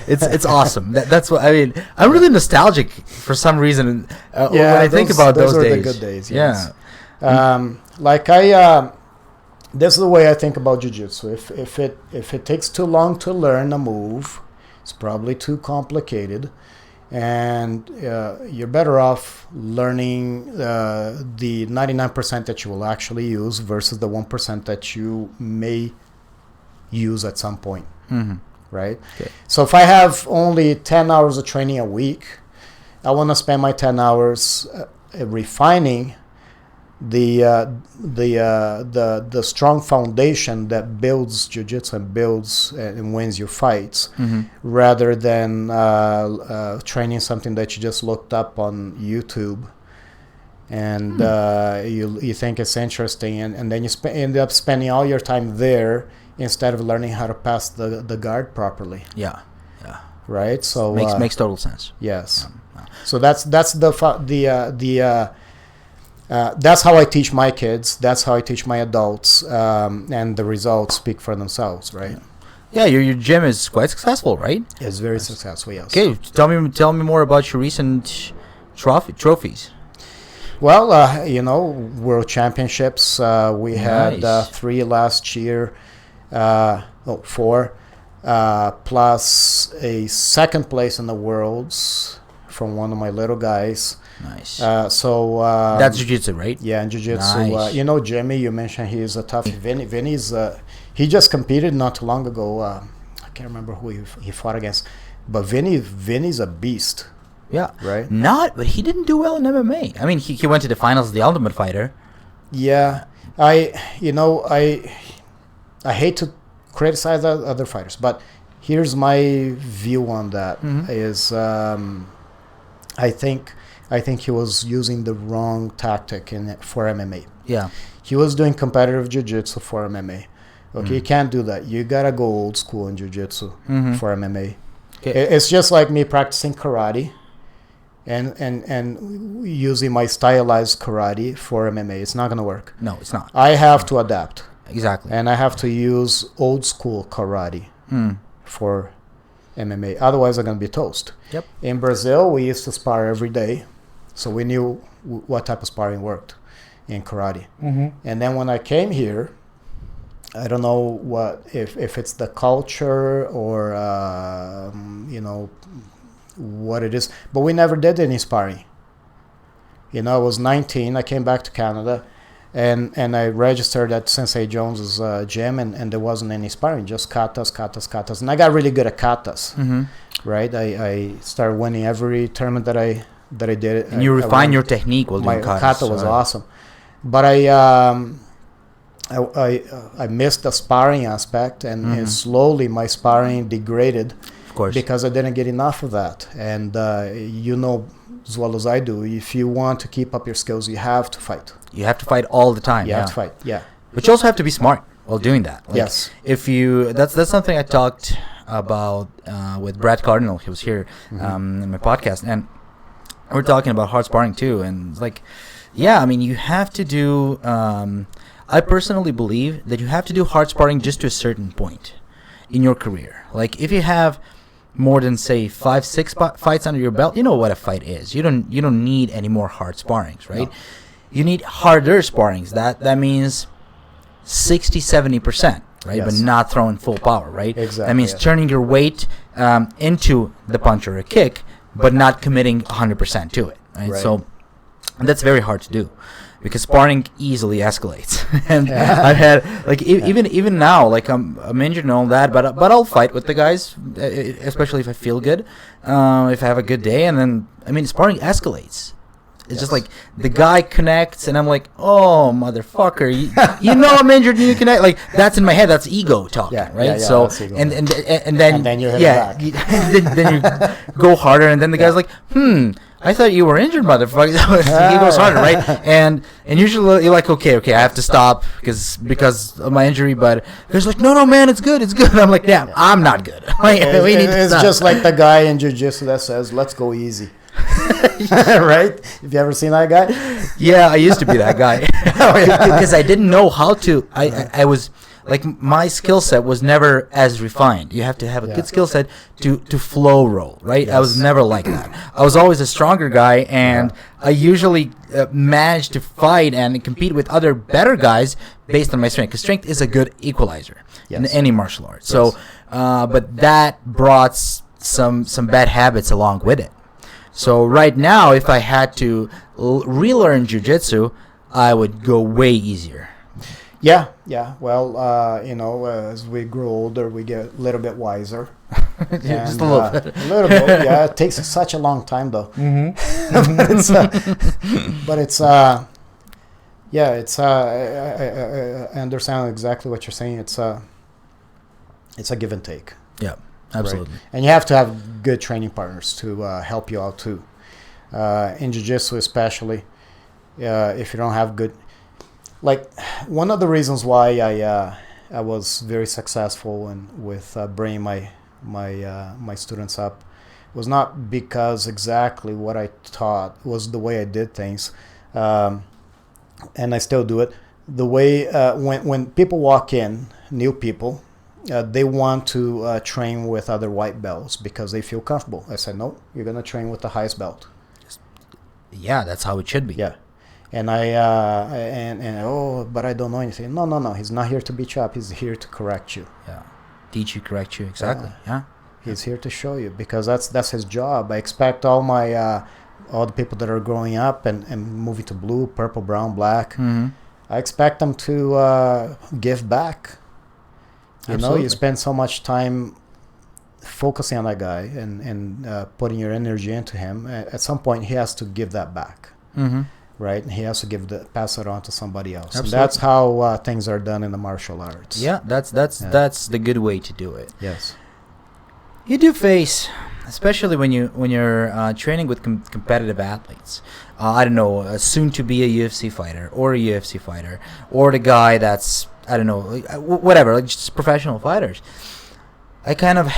Speaker 2: it's awesome. That's what I mean. I'm really nostalgic for some reason when I think about those
Speaker 3: were
Speaker 2: days.
Speaker 3: The good days. Yes.
Speaker 2: Yeah.
Speaker 3: This is the way I think about jiu-jitsu. If it takes too long to learn a move, it's probably too complicated, and you're better off learning the 99% that you will actually use versus the 1% that you may use at some point.
Speaker 2: Mm-hmm.
Speaker 3: Right?
Speaker 2: Okay.
Speaker 3: So if I have only 10 hours of training a week, I want to spend my 10 hours refining the strong foundation that builds jiu-jitsu and builds and wins your fights, rather than training something that you just looked up on YouTube and you think it's interesting, and then you end up spending all your time there instead of learning how to pass the guard properly.
Speaker 2: Yeah.
Speaker 3: Right. So
Speaker 2: makes total sense.
Speaker 3: Yes. So that's that's how I teach my kids. That's how I teach my adults, and the results speak for themselves, right?
Speaker 2: Yeah, your gym is quite successful, right?
Speaker 3: It's very successful, yes.
Speaker 2: Okay, tell me more about your recent trophies.
Speaker 3: Well, World Championships. We had 3 last year, 4, plus a second place in the Worlds from one of my little guys.
Speaker 2: Nice.
Speaker 3: That's
Speaker 2: jiu-jitsu, right?
Speaker 3: Yeah, in jiu-jitsu.
Speaker 2: Nice.
Speaker 3: Jimmy, you mentioned he's a tough. Vinny's he just competed not too long ago. I can't remember who he fought against, but Vinny's a beast.
Speaker 2: Yeah.
Speaker 3: Right.
Speaker 2: But he didn't do well in MMA. I mean, he went to the finals of the Ultimate Fighter.
Speaker 3: Yeah, I hate to criticize other fighters, but here's my view on that. Is I think he was using the wrong tactic for MMA.
Speaker 2: Yeah.
Speaker 3: He was doing competitive jiu-jitsu for MMA. Okay, you can't do that. You gotta go old school in jiu-jitsu for MMA.
Speaker 2: Okay.
Speaker 3: It's just like me practicing karate. and using my stylized karate for MMA. It's not going to work.
Speaker 2: No, it's not.
Speaker 3: I have to adapt.
Speaker 2: Exactly.
Speaker 3: And I have to use old school karate for MMA. Otherwise, I'm going to be toast.
Speaker 2: Yep.
Speaker 3: In Brazil, we used to spar every day, so we knew what type of sparring worked in karate. And then when I came here, I don't know if it's the culture or what it is, but we never did any sparring. I was 19. I came back to Canada, and I registered at Sensei Jones's gym, and there wasn't any sparring, just katas, and I got really good at katas. Right, I started winning every tournament that I did.
Speaker 2: And you refine your technique while doing
Speaker 3: my
Speaker 2: katas.
Speaker 3: kata was awesome, but I missed the sparring aspect, and slowly my sparring degraded.
Speaker 2: Of course.
Speaker 3: Because I didn't get enough of that. And as well as I do, if you want to keep up your skills, you have to fight.
Speaker 2: You have to fight all the time.
Speaker 3: You have to fight, yeah.
Speaker 2: But you also have to be smart while doing that. Like,
Speaker 3: yes.
Speaker 2: If you, that's something I talked about with Brad Cardinal. He was here in my podcast, and we're talking about hard sparring too. And it's like, yeah, I mean, you have to do. I personally believe that you have to do hard sparring just to a certain point in your career. Like, if you have more than, say, 5-6 fights under your belt, you know what a fight is. You don't need any more hard sparrings, right? No. You need harder sparrings. That means 60-70%, right? Yes. But not throwing full power, right?
Speaker 3: Exactly.
Speaker 2: That means turning your weight into the punch or a kick, but not committing 100% to it, right? So that's very hard to do, because sparring easily escalates. And I've had, like, even now, like, I'm injured and all that, but I'll fight with the guys, especially if I feel good, if I have a good day. And then, I mean, sparring escalates. It's just like the guy connects, and I'm like, oh, motherfucker, you know I'm injured and you connect. Like, that's in my head. That's ego talking, right? So and then
Speaker 3: you hit back.
Speaker 2: then you go harder, and then the guy's like, I thought you were injured, motherfucker. He goes harder, right? And usually you're like, okay, I have to stop because of my injury. But he's like, no, man, it's good. I'm like, damn, I'm not good. Like,
Speaker 3: it's just like the guy in jiu-jitsu that says, let's go easy. Right? Have you ever seen that guy?
Speaker 2: Yeah, I used to be that guy. Because I didn't know how to. I was like, my skill set was never as refined. You have to have a good skill set to flow roll, right? Yes. I was never like that. I was always a stronger guy, and I usually managed to fight and compete with other better guys based on my strength, because strength is a good equalizer in any martial art. So, but that brought some bad habits along with it. So right now, if I had to relearn jiu-jitsu, I would go way easier.
Speaker 3: Yeah. Well, as we grow older, we get a little bit wiser.
Speaker 2: Just a little bit.
Speaker 3: A little bit, yeah. It takes such a long time, though. I understand exactly what you're saying. It's a give and take.
Speaker 2: Yeah, absolutely.
Speaker 3: Right? And you have to have good training partners to help you out too. In jiu-jitsu, especially, if you don't have good. Like, one of the reasons why I was very successful with bringing my students up was not because exactly what I taught was the way I did things, and I still do it. The way when people walk in, new people, they want to train with other white belts because they feel comfortable. I said, no, you're gonna train with the highest belt.
Speaker 2: Yeah, that's how it should be.
Speaker 3: Yeah. And but I don't know anything. No. He's not here to beat you up. He's here to correct you.
Speaker 2: Yeah, teach you, correct you. Exactly. Yeah.
Speaker 3: He's here to show you, because that's his job. I expect all the people that are growing up and moving to blue, purple, brown, black. I expect them to give back. You know, you spend so much time focusing on that guy and putting your energy into him. At some point, he has to give that back. Right, and he has to pass it on to somebody else. And that's how things are done in the martial arts.
Speaker 2: Yeah, that's the good way to do it.
Speaker 3: Yes,
Speaker 2: you do face, especially when you're training with competitive athletes. I don't know, soon to be a UFC fighter or a UFC fighter, or the guy that's, I don't know, whatever, like just professional fighters. I kind of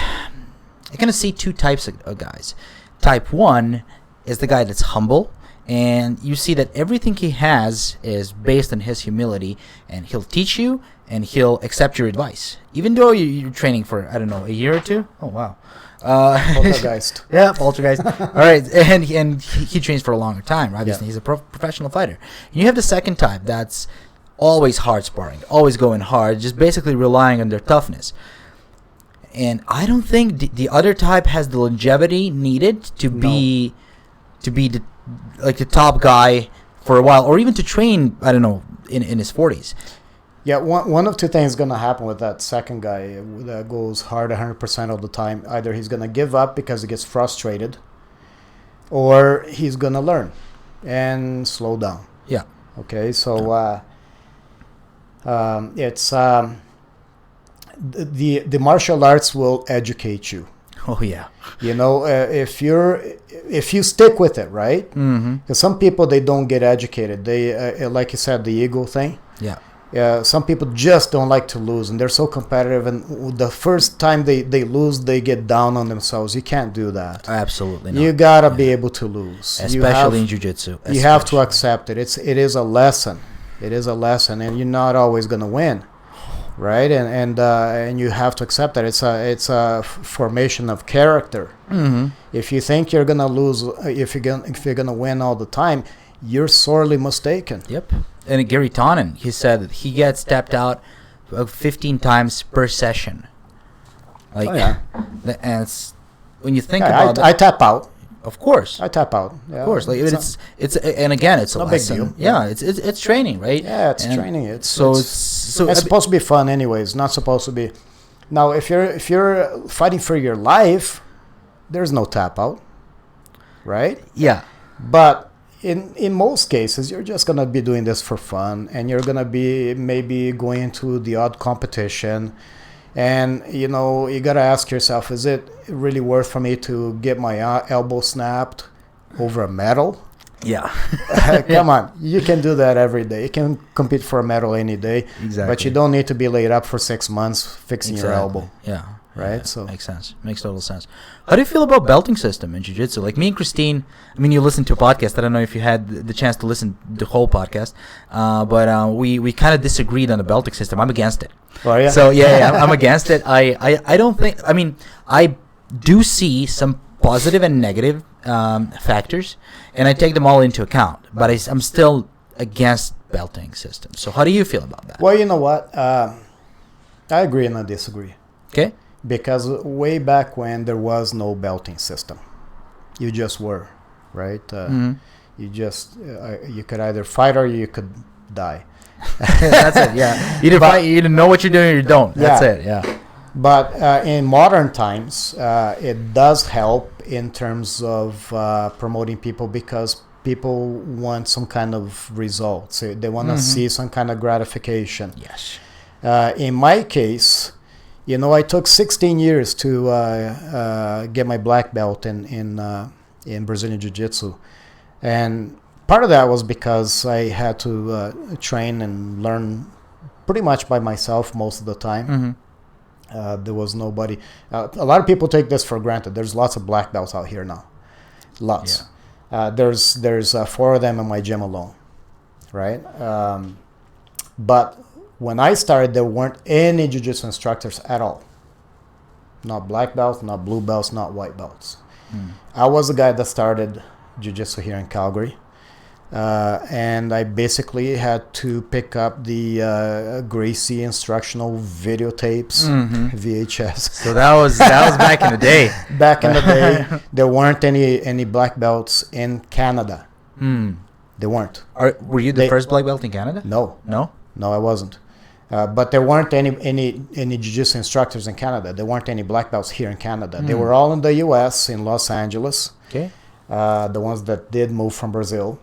Speaker 2: see two types of guys. Type 1 is the guy that's humble, and you see that everything he has is based on his humility, and he'll teach you and he'll accept your advice, even though you're training for, I don't know, a year or two. Oh wow.
Speaker 3: Poltergeist.
Speaker 2: Yeah, poltergeist. All right, and he trains for a longer time. Obviously, he's a professional fighter. And you have the second type that's always hard sparring, always going hard, just basically relying on their toughness. And I don't think the other type has the longevity needed to be the top guy for a while, or even to train, I don't know, in his 40s.
Speaker 3: Yeah, one of two things is going to happen with that second guy that goes hard 100% of the time. Either he's going to give up because he gets frustrated, or he's going to learn and slow down.
Speaker 2: Yeah.
Speaker 3: Okay, so it's the martial arts will educate you.
Speaker 2: Oh yeah.
Speaker 3: You know, if you stick with it, right?
Speaker 2: Mm-hmm.
Speaker 3: Because some people, they don't get educated. They like you said, the ego thing.
Speaker 2: Yeah.
Speaker 3: Some people just don't like to lose, and they're so competitive, and the first time they lose, they get down on themselves. You can't do that.
Speaker 2: Absolutely not.
Speaker 3: You gotta be able to lose,
Speaker 2: especially in jiu-jitsu.
Speaker 3: You have to accept it. It is a lesson. It is a lesson, and you're not always gonna win, right? And you have to accept that. It's a formation of character.
Speaker 2: Mm-hmm.
Speaker 3: If you think you're gonna lose, if you're gonna win all the time, you're sorely mistaken.
Speaker 2: Yep. And Gary Tonin, he said that he gets tapped out 15 times per session. Like, and it's, when you think about it,
Speaker 3: I tap out.
Speaker 2: Of course.
Speaker 3: I tap out. Yeah.
Speaker 2: Of course. Like it's and again, it's a lesson.
Speaker 3: Big deal.
Speaker 2: Yeah, it's training, right?
Speaker 3: Yeah, it's
Speaker 2: and
Speaker 3: training. It's supposed to be fun, anyways. Not supposed to be. Now, if you're fighting for your life, there's no tap out, right?
Speaker 2: Yeah.
Speaker 3: But in most cases, you're just gonna be doing this for fun, and you're gonna be maybe going to the odd competition, and you know, you gotta ask yourself, is it really worth for me to get my elbow snapped over a medal?
Speaker 2: Yeah.
Speaker 3: Come on, you can do that every day. You can compete for a medal any day.
Speaker 2: Exactly.
Speaker 3: But you don't need to be laid up for 6 months fixing your elbow.
Speaker 2: Yeah.
Speaker 3: Right.
Speaker 2: Yeah,
Speaker 3: so
Speaker 2: makes sense. Makes total sense. How do you feel about belting system in jiu-jitsu? Like me and Christine, I mean, you listened to a podcast. I don't know if you had the chance to listen to the whole podcast, but we kind of disagreed on the belting system. I'm against it.
Speaker 3: Oh yeah.
Speaker 2: So yeah, I'm against it. I don't think. I mean, I do see some positive and negative factors, and I take them all into account. But I'm still against belting system. So how do you feel about that?
Speaker 3: Well, you know what? I agree and I disagree.
Speaker 2: Okay.
Speaker 3: Because way back when, there was no belting system. You just were, right? You just you could either fight or you could die.
Speaker 2: That's it. Yeah. You either know what you're doing or you don't. That's it. Yeah.
Speaker 3: But in modern times, it does help in terms of promoting people, because people want some kind of results. They want to see some kind of gratification.
Speaker 2: Yes.
Speaker 3: In my case, you know, I took 16 years to get my black belt in Brazilian Jiu-Jitsu, and part of that was because I had to train and learn pretty much by myself most of the time. There was nobody. A lot of people take this for granted. There's lots of black belts out here now, lots. Yeah. There's 4 of them in my gym alone, right? But when I started, there weren't any jiu-jitsu instructors at all. Not black belts, not blue belts, not white belts. I was the guy that started jiu-jitsu here in Calgary. And I basically had to pick up the Gracie instructional videotapes, VHS.
Speaker 2: So that was back in the day.
Speaker 3: Back in the day, there weren't any black belts in Canada. They weren't.
Speaker 2: Were you the first black belt in Canada?
Speaker 3: No, I wasn't. But there weren't any jiu-jitsu instructors in Canada. There weren't any black belts here in Canada. They were all in the U.S., in Los Angeles.
Speaker 2: Okay.
Speaker 3: The ones that did move from Brazil.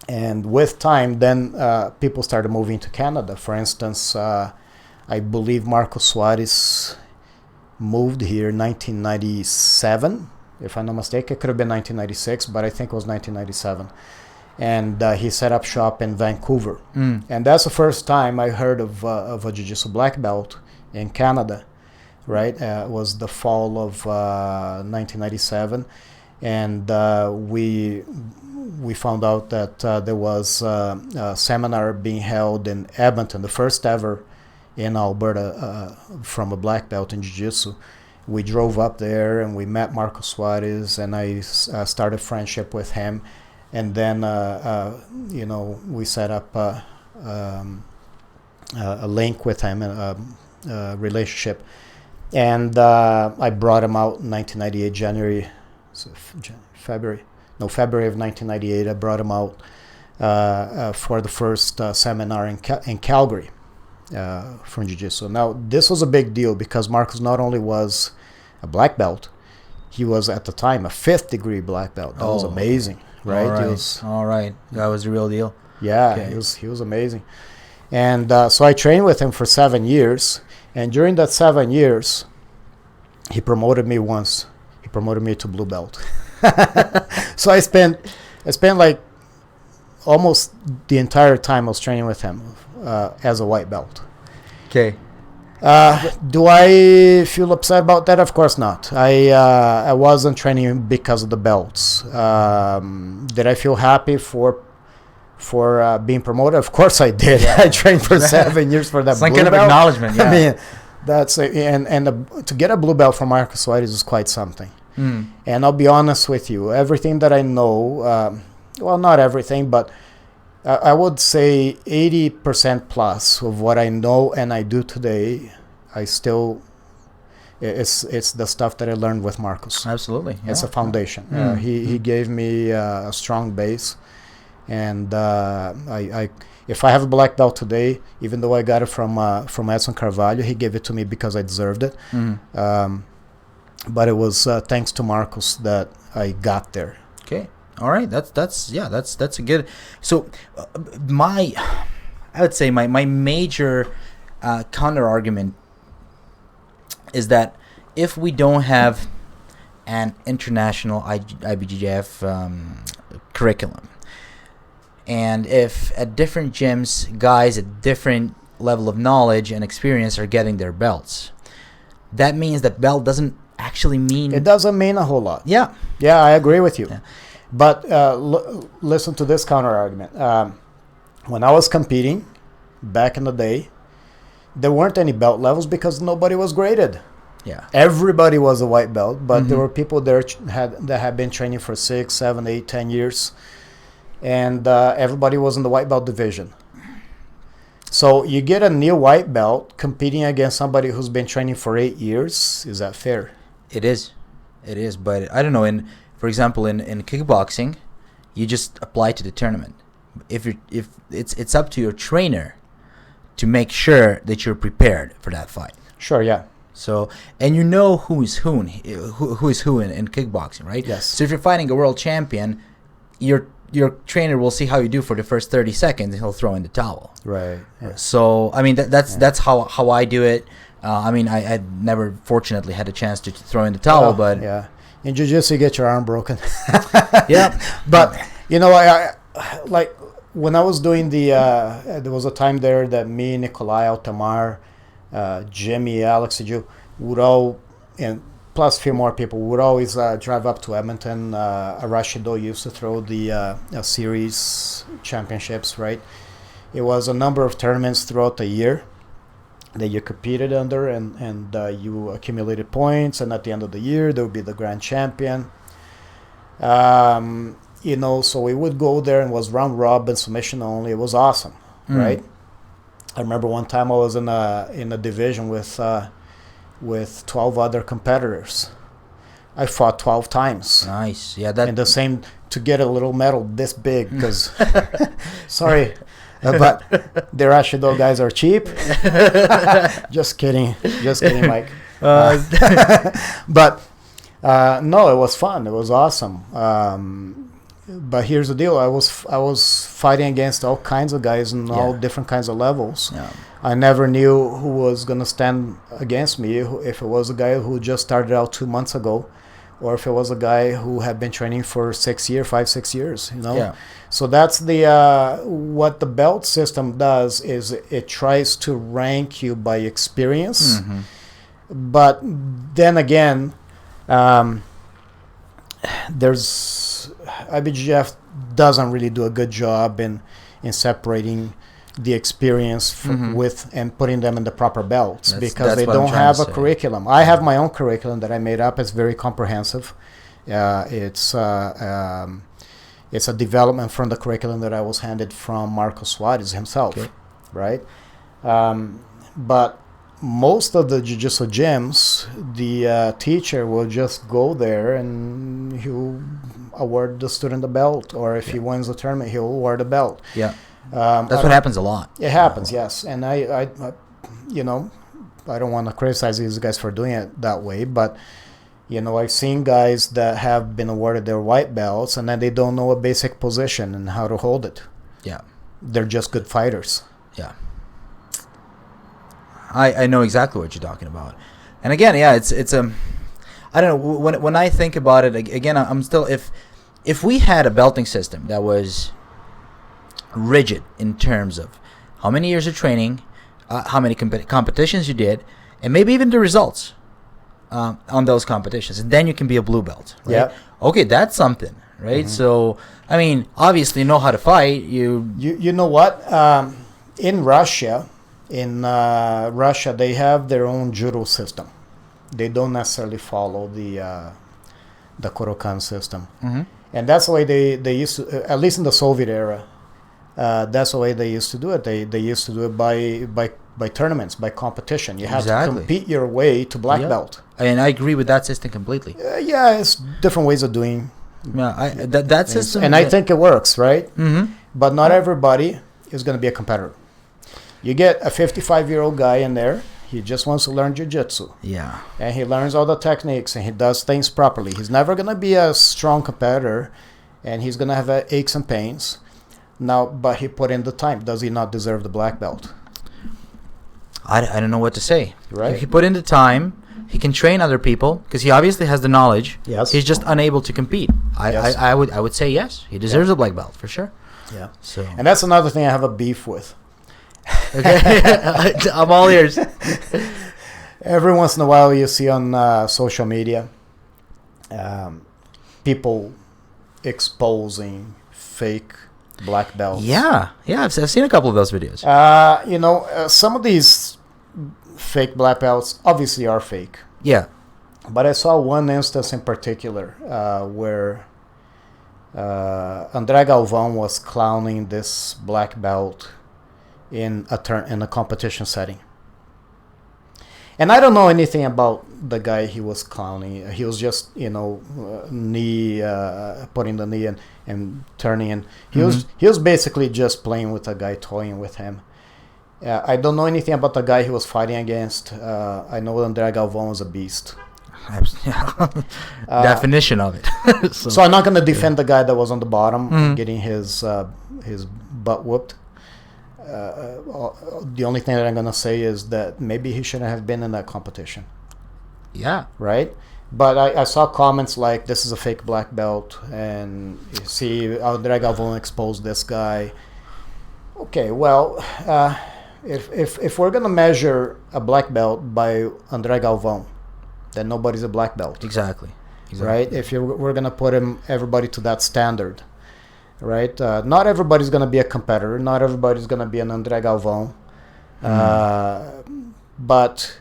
Speaker 3: And with time, then people started moving to Canada. For instance, I believe Marco Soares moved here in 1997, if I'm not mistaken. It could have been 1996, but I think it was 1997. And he set up shop in Vancouver. And that's the first time I heard of a jiu-jitsu black belt in Canada, right? It was the fall of 1997. and we found out that there was a seminar being held in Edmonton, the first ever in Alberta, from a black belt in jiu-jitsu. We drove up there and we met Marco Suarez, and I started friendship with him, and then we set up a link with him, a relationship, and I brought him out in 1998, February of 1998. I brought him out for the first seminar in Calgary from jiu-jitsu. Now, this was a big deal because Marcos not only was a black belt, he was at the time a 5th degree black belt. That was amazing, right?
Speaker 2: All right. That was the real deal.
Speaker 3: Yeah, okay. He was amazing. And so I trained with him for 7 years, and during that 7 years, he promoted me once. He promoted me to blue belt. So I spent like almost the entire time I was training with him as a white belt.
Speaker 2: Okay.
Speaker 3: Do I feel upset about that? Of course not. I wasn't training because of the belts. Did I feel happy for being promoted? Of course I did. Yeah. I trained for 7 years for that.
Speaker 2: It's like kind of acknowledgement. Yeah.
Speaker 3: I mean, that's to get a blue belt from Marco Suarez is quite something. And I'll be honest with you, everything that I know, well, not everything, but I would say 80% plus of what I know and I do today, it's the stuff that I learned with Marcos.
Speaker 2: Absolutely.
Speaker 3: It's a foundation. He gave me a strong base, and if I have a black belt today, even though I got it from Edson Carvalho, he gave it to me because I deserved it. But it was thanks to Marcos that I got there.
Speaker 2: Okay. All right. That's a good. So, I would say my major counter argument is that if we don't have an international IBJJF curriculum, and if at different gyms guys at different level of knowledge and experience are getting their belts, that means that belt doesn't actually mean...
Speaker 3: It doesn't mean a whole lot.
Speaker 2: Yeah.
Speaker 3: Yeah, I agree with you.
Speaker 2: Yeah.
Speaker 3: But listen to this counter argument. When I was competing back in the day, there weren't any belt levels because nobody was graded.
Speaker 2: Yeah.
Speaker 3: Everybody was a white belt, but there were people there that had been training for 6, 7, 8, 10 years, and everybody was in the white belt division. So you get a new white belt competing against somebody who's been training for 8 years. Is that fair?
Speaker 2: It is, but I don't know. For example, in kickboxing, you just apply to the tournament. If it's up to your trainer to make sure that you're prepared for that fight.
Speaker 3: Sure, yeah.
Speaker 2: So, and you know who is who in kickboxing, right?
Speaker 3: Yes.
Speaker 2: So if you're fighting a world champion, your trainer will see how you do for the first 30 seconds, and he'll throw in the towel.
Speaker 3: Right. Yeah.
Speaker 2: So I mean that's how I do it. I mean I never fortunately had a chance to throw in the towel, but
Speaker 3: yeah, in jiu-jitsu you get your arm broken.
Speaker 2: Yeah,
Speaker 3: but you know I like when I was doing there was a time there that me, Nikolai, Altamar, Jimmy, Alex, would all, and plus a few more people, would always drive up to Edmonton. Arashido used to throw the series championships, right? It was a number of tournaments throughout the year that you competed under, and you accumulated points, and at the end of the year there would be the grand champion. So we would go there, and it was round robin, submission only. It was awesome, right? I remember one time I was in a division with 12 other competitors. I fought 12 times.
Speaker 2: Nice. Yeah, that.
Speaker 3: And the same, to get a little medal this big, because sorry, but the Rashido guys are cheap. Just kidding, Mike. But no, it was fun. It was awesome. But here's the deal: I was fighting against all kinds of guys in all different kinds of levels.
Speaker 2: Yeah.
Speaker 3: I never knew who was gonna stand against me. If it was a guy who just started out 2 months ago, or if it was a guy who had been training for 5, 6 years.
Speaker 2: Yeah.
Speaker 3: So that's what the belt system does is it tries to rank you by experience. But then again, there's IBJJF doesn't really do a good job in separating the experience with and putting them in the proper belts, because they don't have a curriculum. I have my own curriculum that I made up. It's very comprehensive. It's a development from the curriculum that I was handed from Marco Suarez himself, right? But most of the jiu-jitsu gyms, the teacher will just go there and he'll award the student the belt, or if he wins the tournament, he'll award the belt.
Speaker 2: Yeah, that's what happens a lot.
Speaker 3: It happens, yes. And I you know, I don't want to criticize these guys for doing it that way, but you know, I've seen guys that have been awarded their white belts and then they don't know a basic position and how to hold it.
Speaker 2: Yeah,
Speaker 3: they're just good fighters.
Speaker 2: Yeah. I know exactly what you're talking about. And again, yeah, it's I don't know, when I think about it, again, I'm still, if we had a belting system that was rigid in terms of how many years of training, how many competitions you did, and maybe even the results on those competitions, and then you can be a blue belt, right?
Speaker 3: Yeah.
Speaker 2: Okay, that's something, right? So, I mean, obviously you know how to fight. You
Speaker 3: know what? In Russia, they have their own judo system. They don't necessarily follow the Kurokan system, and that's the way they used to. At least in the Soviet era, that's the way they used to do it. They used to do it by tournaments, by competition. You had to compete your way to black belt.
Speaker 2: And I agree with that system completely.
Speaker 3: Yeah, it's different ways of doing.
Speaker 2: Yeah, that system,
Speaker 3: and I think it works, right? But not everybody is going to be a competitor. You get a 55-year-old guy in there. He just wants to learn jiu-jitsu. Yeah. And he learns all the techniques and he does things properly. He's never going to be a strong competitor, and he's going to have aches and pains. Now, but he put in the time. Does he not deserve the black belt?
Speaker 2: I don't know what to say.
Speaker 3: Right.
Speaker 2: If he put in the time, he can train other people because he obviously has the knowledge.
Speaker 3: Yes.
Speaker 2: He's just unable to compete. I would say yes. He deserves a black belt for sure.
Speaker 3: Yeah.
Speaker 2: So.
Speaker 3: And that's another thing I have a beef with.
Speaker 2: Okay. I'm all ears.
Speaker 3: Every once in a while you see on social media people exposing fake black belts.
Speaker 2: Yeah, I've seen a couple of those videos.
Speaker 3: Some of these fake black belts obviously are fake.
Speaker 2: Yeah.
Speaker 3: But I saw one instance in particular where André Galvão was clowning this black belt in a competition setting. And I don't know anything about the guy he was clowning. He was just, knee, putting the knee and turning. And he was basically just playing with a guy, toying with him. I don't know anything about the guy he was fighting against. I know André Galvão was a beast.
Speaker 2: Definition of it.
Speaker 3: So I'm not going to defend the guy that was on the bottom getting his butt whooped. The only thing that I'm going to say is that maybe he shouldn't have been in that competition.
Speaker 2: Yeah.
Speaker 3: Right? But I saw comments like, this is a fake black belt, and you see André Galvão exposed this guy. Okay, well, if we're going to measure a black belt by André Galvão, then nobody's a black belt.
Speaker 2: Exactly.
Speaker 3: Right? If we're going to put everybody to that standard. Right, not everybody's going to be a competitor. Not everybody's going to be an André Galvão. But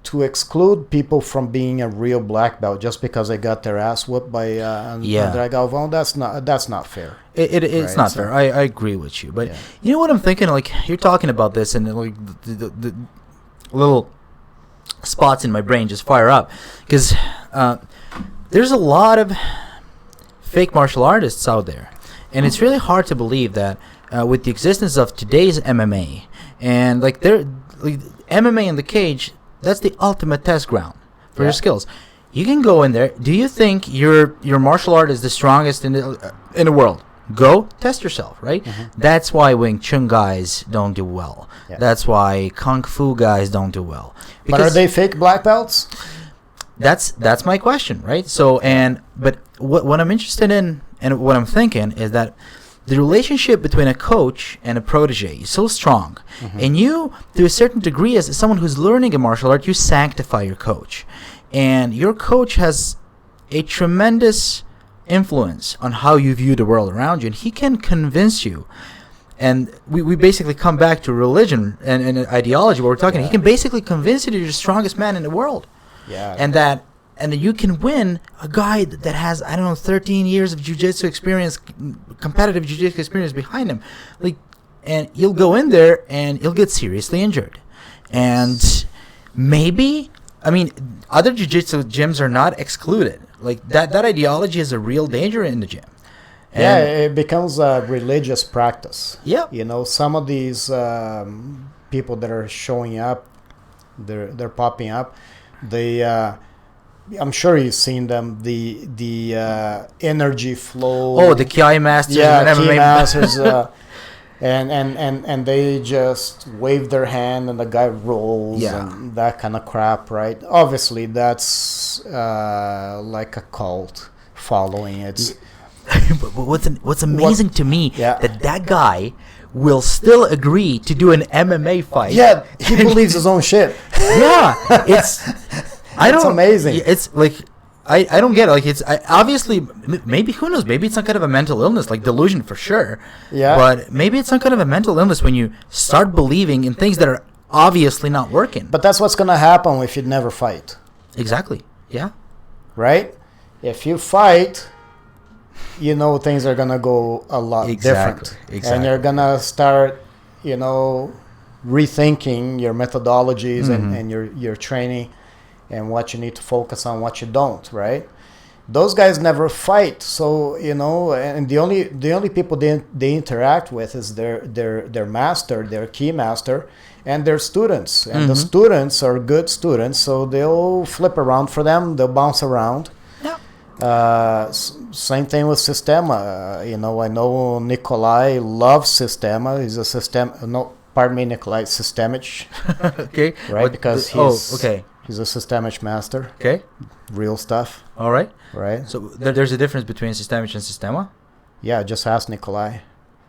Speaker 3: to exclude people from being a real black belt just because they got their ass whooped by André Galvão, that's not fair.
Speaker 2: It's not fair. I agree with you. But you know what I'm thinking? Like, you're talking about this, and like the little spots in my brain just fire up because there's a lot of fake martial artists out there. And it's really hard to believe that with the existence of today's MMA and MMA in the cage, that's the ultimate test ground for your skills. You can go in there. Do you think your martial art is the strongest in the world? Go test yourself, right? That's why Wing Chun guys don't do well. Yeah. That's why Kung Fu guys don't do well.
Speaker 3: But are they fake black belts?
Speaker 2: That's my question, right? So but what I'm interested in and what I'm thinking is that the relationship between a coach and a protege is so strong, and you, to a certain degree, as someone who's learning a martial art, you sanctify your coach, and your coach has a tremendous influence on how you view the world around you, and he can convince you. And we basically come back to religion and ideology where we're talking. He can basically convince you that you're the strongest man in the world.
Speaker 3: Yeah.
Speaker 2: And that you can win a guy that has, I don't know, 13 years of jiu-jitsu experience, competitive jiu-jitsu experience behind him. Like, and you'll go in there and you'll get seriously injured. And maybe, I mean, other jiu-jitsu gyms are not excluded. Like, that ideology is a real danger in the gym.
Speaker 3: Yeah, it becomes a religious practice.
Speaker 2: Yeah.
Speaker 3: You know, some of these people that are showing up, they're popping up. They, I'm sure you've seen them. The energy flow.
Speaker 2: Oh, the Ki masters.
Speaker 3: Yeah, Ki masters. And they just wave their hand and the guy rolls and that kind of crap, right? Obviously, that's like a cult following. It's.
Speaker 2: But what's amazing to me that guy will still agree to do an MMA fight.
Speaker 3: Yeah, he believes his own shit.
Speaker 2: Yeah, it's
Speaker 3: amazing.
Speaker 2: It's like I don't get it. Like, it's obviously, maybe, who knows, maybe it's some kind of a mental illness, like delusion for sure.
Speaker 3: Yeah.
Speaker 2: But maybe it's some kind of a mental illness when you start believing in things that are obviously not working.
Speaker 3: But that's what's gonna happen if you never fight.
Speaker 2: Exactly. Yeah.
Speaker 3: Right? If you fight, you know things are gonna go a lot different.
Speaker 2: Exactly.
Speaker 3: And you're gonna start, you know, rethinking your methodologies and your training and what you need to focus on, what you don't, right? Those guys never fight, so you know, and the only people they interact with is their master, their key master, and their students. And the students are good students, so they'll flip around for them, they'll bounce around. Same thing with Sistema. You know, I know Nikolai loves Sistema. He's a Nikolai Systemich.
Speaker 2: Okay.
Speaker 3: Right, because he's a Systemich master.
Speaker 2: Okay.
Speaker 3: Real stuff.
Speaker 2: All right.
Speaker 3: Right.
Speaker 2: So there's a difference between Systemich and Sistema?
Speaker 3: Yeah, just ask Nikolai.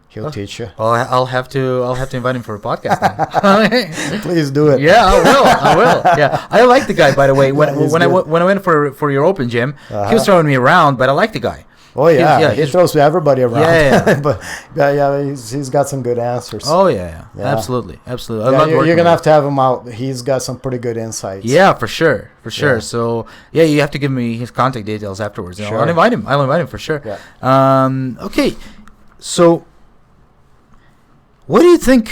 Speaker 3: He'll teach you.
Speaker 2: Well, I'll have to invite him for a podcast then.
Speaker 3: Please do it.
Speaker 2: Yeah, I will. Yeah, I like the guy, by the way. When I went for your open gym, he was throwing me around, but I like the guy.
Speaker 3: Oh yeah, he throws everybody around.
Speaker 2: Yeah.
Speaker 3: But he's got some good answers.
Speaker 2: Oh yeah. Absolutely. I love
Speaker 3: you're gonna have him out. He's got some pretty good insights.
Speaker 2: Yeah, for sure.
Speaker 3: Yeah.
Speaker 2: So you have to give me his contact details afterwards.
Speaker 3: Sure.
Speaker 2: I'll invite him for sure.
Speaker 3: Yeah.
Speaker 2: Okay, so what do you think?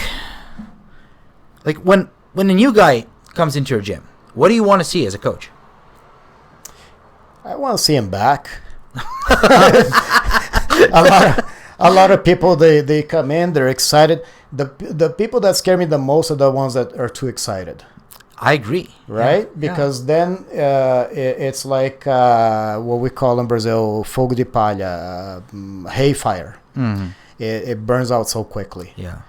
Speaker 2: Like, when a new guy comes into your gym, what do you want to see as a coach?
Speaker 3: I want to see him back. a lot of people they come in, they're excited. The people that scare me the most are the ones that are too excited.
Speaker 2: I agree.
Speaker 3: Right? Because then it's like what we call in Brazil fogo de palha, hay fire. It burns out so quickly.
Speaker 2: Yeah.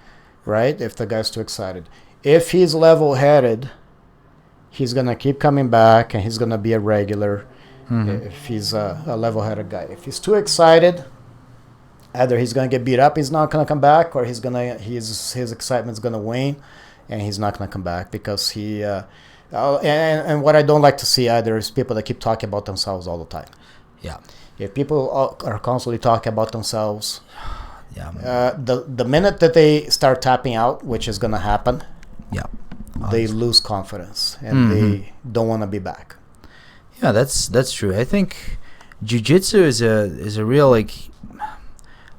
Speaker 3: Right? If the guy's too excited. If he's level-headed, he's going to keep coming back and he's going to be a regular. If he's a level-headed guy. If he's too excited, either he's going to get beat up, he's not going to come back, or his excitement's going to wane and he's not going to come back because he and what I don't like to see either is people that keep talking about themselves all the time.
Speaker 2: Yeah.
Speaker 3: If people are constantly talking about themselves, the minute that they start tapping out, which is going to happen, they lose confidence and they don't want to be back.
Speaker 2: Yeah, that's true. I think jiu-jitsu is a real, like,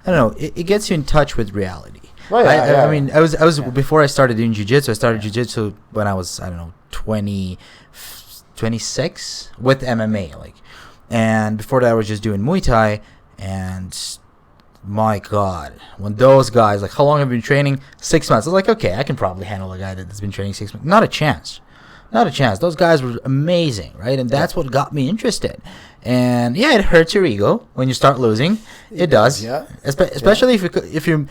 Speaker 2: I don't know, it gets you in touch with reality. I mean, I was before I started doing jiu-jitsu, I started jiu-jitsu when I was, I don't know, 26 with MMA, like, and before that I was just doing Muay Thai, and my God, when those guys, like, how long have you been training? 6 months. I was like, okay, I can probably handle a guy that's been training 6 months. Not a chance. Those guys were amazing, right? And that's what got me interested. And it hurts your ego when you start losing. It does. Yeah. Especially if you're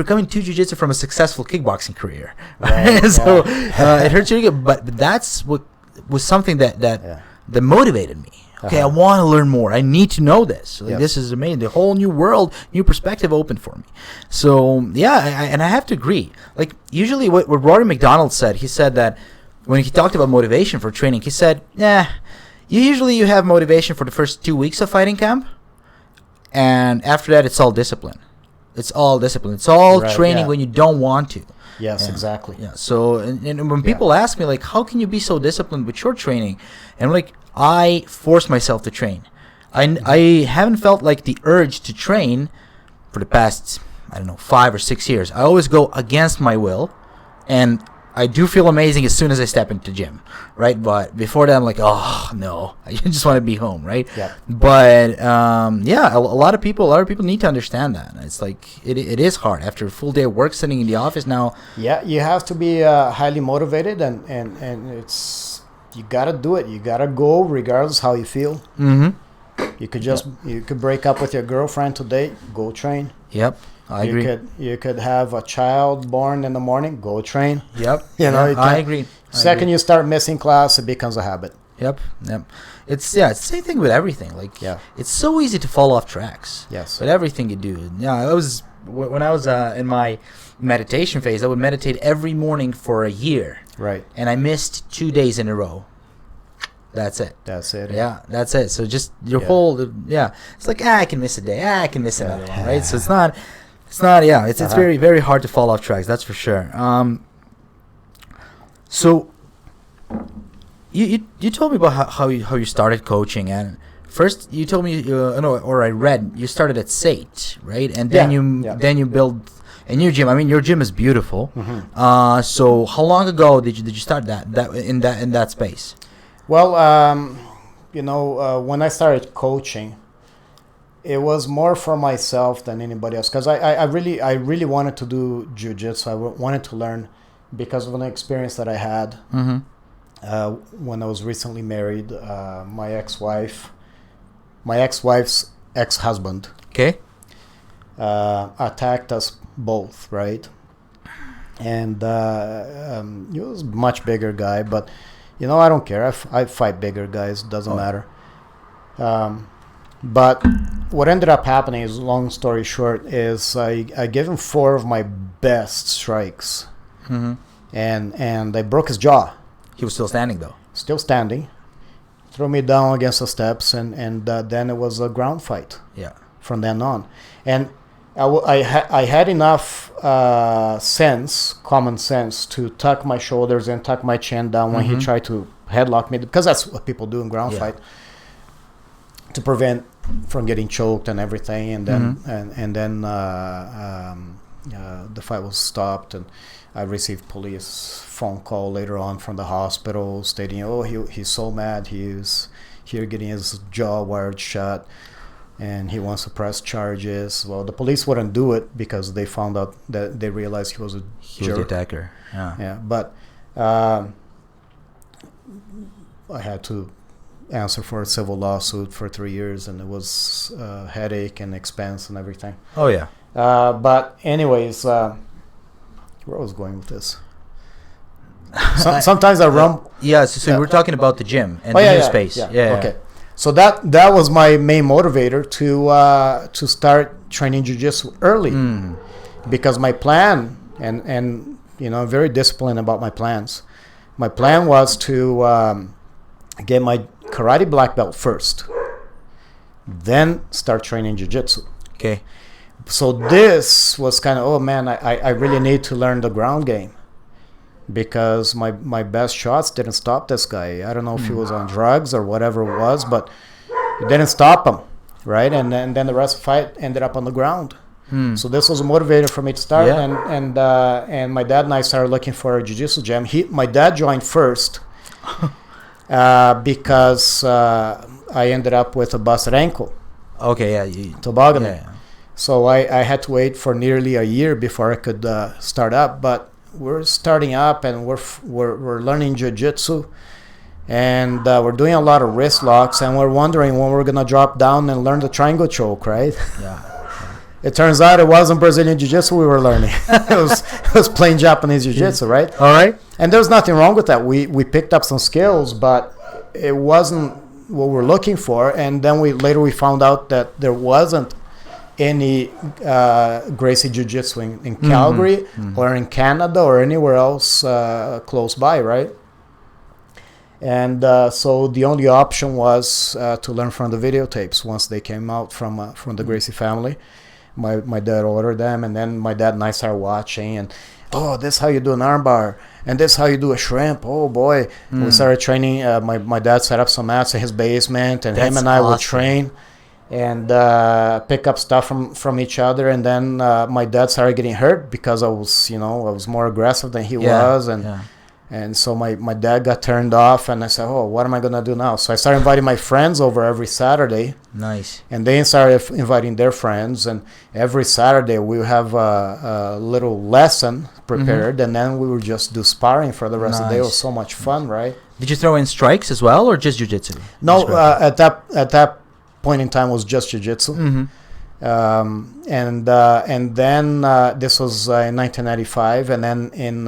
Speaker 2: coming to jiu-jitsu from a successful kickboxing career. Right? So it hurts your ego. But that's what was something that motivated me. Okay, I want to learn more. I need to know this. Like, this is amazing. The whole new world, new perspective opened for me. So I have to agree. Like, usually what Rory McDonald said, he said that when he talked about motivation for training, he said, you have motivation for the first 2 weeks of fighting camp. and after that, it's all discipline. It's all discipline. It's all
Speaker 3: Right,
Speaker 2: training
Speaker 3: yeah.
Speaker 2: when you don't want to.
Speaker 3: Yes,
Speaker 2: Yeah.
Speaker 3: exactly.
Speaker 2: Yeah. So, and when people ask me, like, how can you be so disciplined with your training? And I'm like, I force myself to train. I haven't felt like the urge to train for the past, I don't know, 5 or 6 years. I always go against my will, and I do feel amazing as soon as I step into the gym, right? But before that, I'm like, oh no, I just want to be home, right?
Speaker 3: Yeah.
Speaker 2: But yeah, a lot of people need to understand that. It's like it is hard after a full day of work, sitting in the office now.
Speaker 3: Yeah, you have to be highly motivated, and it's, you gotta do it. You gotta go regardless how you feel.
Speaker 2: Mm-hmm.
Speaker 3: You could break up with your girlfriend today, go train.
Speaker 2: Yep, I agree.
Speaker 3: You could have a child born in the morning, go train.
Speaker 2: Yep.
Speaker 3: You know,
Speaker 2: I agree.
Speaker 3: Second you start missing class, it becomes a habit.
Speaker 2: Yep. It's the same thing with everything. Like, it's so easy to fall off tracks.
Speaker 3: Yes.
Speaker 2: With everything you do. Yeah, when I was in my meditation phase, I would meditate every morning for a year.
Speaker 3: Right.
Speaker 2: And I missed 2 days in a row. That's it.
Speaker 3: Yeah.
Speaker 2: That's it. So just your whole, it's like, I can miss a day. I can miss another one, right? So it's not, it's very, very hard to fall off tracks. That's for sure. So you told me about how you started coaching, and first you told me, or I read you started at SAIT, right? And then you build a new gym. I mean, your gym is beautiful.
Speaker 3: Mm-hmm.
Speaker 2: So how long ago did you start that in that space?
Speaker 3: Well, when I started coaching, it was more for myself than anybody else, because I really wanted to do jiu-jitsu. I wanted to learn because of an experience that I had when I was recently married. My ex-wife's ex-husband attacked us both, right? And he was a much bigger guy, but I don't care. I fight bigger guys. Doesn't matter. But what ended up happening is, long story short, is I gave him 4 of my best strikes.
Speaker 2: Mm-hmm.
Speaker 3: And I broke his jaw.
Speaker 2: He was still standing, though.
Speaker 3: Still standing. Threw me down against the steps, and then it was a ground fight.
Speaker 2: Yeah.
Speaker 3: From then on. And I had enough common sense, to tuck my shoulders and tuck my chin down when he tried to headlock me, because that's what people do in ground fight, to prevent from getting choked and everything. And then the fight was stopped, and I received police phone call later on from the hospital stating, he's so mad, he's here getting his jaw wired shut, and he wants to press charges. Well, the police wouldn't do it because they found out that they realized he was a jerk.
Speaker 2: Was the attacker. Yeah.
Speaker 3: But I had to answer for a civil lawsuit for 3 years, and it was headache and expense and everything.
Speaker 2: Oh yeah.
Speaker 3: But anyways, where I was going with this? Sometimes I run.
Speaker 2: Yeah. So we're talking about the gym and the new space. Yeah.
Speaker 3: Okay. So that was my main motivator to start training jiu-jitsu early, because my plan, and I'm very disciplined about my plans. My plan was to get my karate black belt first, then start training jiu-jitsu.
Speaker 2: Okay.
Speaker 3: So this was kind of, I really need to learn the ground game, because my best shots didn't stop this guy. I don't know if he was on drugs or whatever it was, but it didn't stop him, right? And then the rest of the fight ended up on the ground. So this was a motivator for me to start. And my dad and I started looking for a jiu-jitsu gym. My dad joined first because I ended up with a busted ankle.
Speaker 2: Okay, yeah.
Speaker 3: Tobogganing.
Speaker 2: Yeah.
Speaker 3: So I had to wait for nearly a year before I could start up. But we're starting up, and we're learning jiu-jitsu, and we're doing a lot of wrist locks, and we're wondering when we're gonna drop down and learn the triangle choke, right?
Speaker 2: Yeah.
Speaker 3: It turns out it wasn't Brazilian jiu-jitsu we were learning. it was plain Japanese jiu-jitsu, right?
Speaker 2: All right.
Speaker 3: And there's nothing wrong with that. We picked up some skills, but it wasn't what we're looking for. And then later we found out that there wasn't any Gracie Jiu-Jitsu in Calgary or in Canada or anywhere else close by, right? And so the only option was to learn from the videotapes once they came out from the Gracie family. My dad ordered them, and then my dad and I started watching, and this is how you do an armbar, and this is how you do a shrimp. Oh boy. We started training. My dad set up some mats in his basement, and him and I would train and pick up stuff from each other. And then my dad started getting hurt because I was more aggressive than he was, and so my dad got turned off, and I said, what am I going to do now? So I started inviting my friends over every Saturday.
Speaker 2: Nice.
Speaker 3: And they started inviting their friends, and every Saturday we would have a little lesson prepared, and then we would just do sparring for the rest of the day. It was so much fun, right?
Speaker 2: Did you throw in strikes as well, or just jiu-jitsu?
Speaker 3: No, at that point in time it was just jiu-jitsu. And then this was in 1995, and then in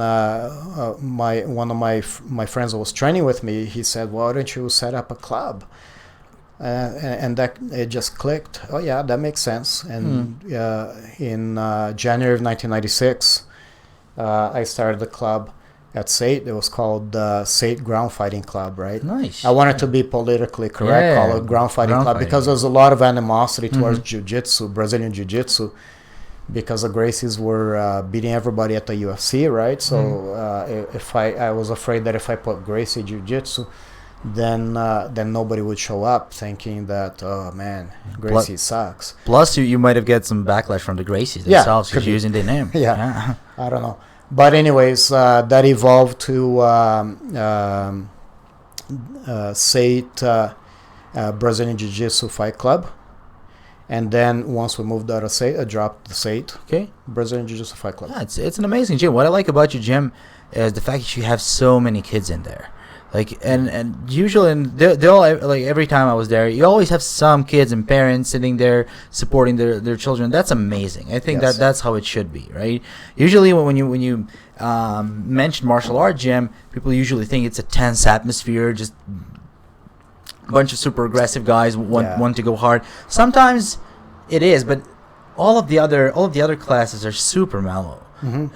Speaker 3: one of my friends who was training with me, he said, "Why don't you set up a club?" And that it just clicked. Oh yeah, that makes sense. And in January of 1996, I started the club at SAIT. It was called SAIT Ground Fighting Club, right?
Speaker 2: Nice.
Speaker 3: I wanted to be politically correct, call it Ground Fighting Club, because there's a lot of animosity towards jiu-jitsu, Brazilian jiu-jitsu, because the Gracies were beating everybody at the UFC, right? So if I was afraid that if I put Gracie jiu-jitsu, then nobody would show up, thinking that, oh man, Gracie sucks.
Speaker 2: Plus, you might have get some backlash from the Gracies themselves for using their name.
Speaker 3: Yeah, I don't know. But anyways, that evolved to SAIT Brazilian Jiu-Jitsu Fight Club. And then once we moved out of SAIT, I dropped the SAIT Brazilian Jiu-Jitsu Fight Club.
Speaker 2: Yeah, it's an amazing gym. What I like about your gym is the fact that you have so many kids in there. Like and usually they all, like every time I was there, you always have some kids and parents sitting there supporting their children. That's amazing. I think that's how it should be, right? Usually when you mention martial art gym, people usually think it's a tense atmosphere, just a bunch of super aggressive guys want to go hard. Sometimes it is, but all of the other classes are super mellow.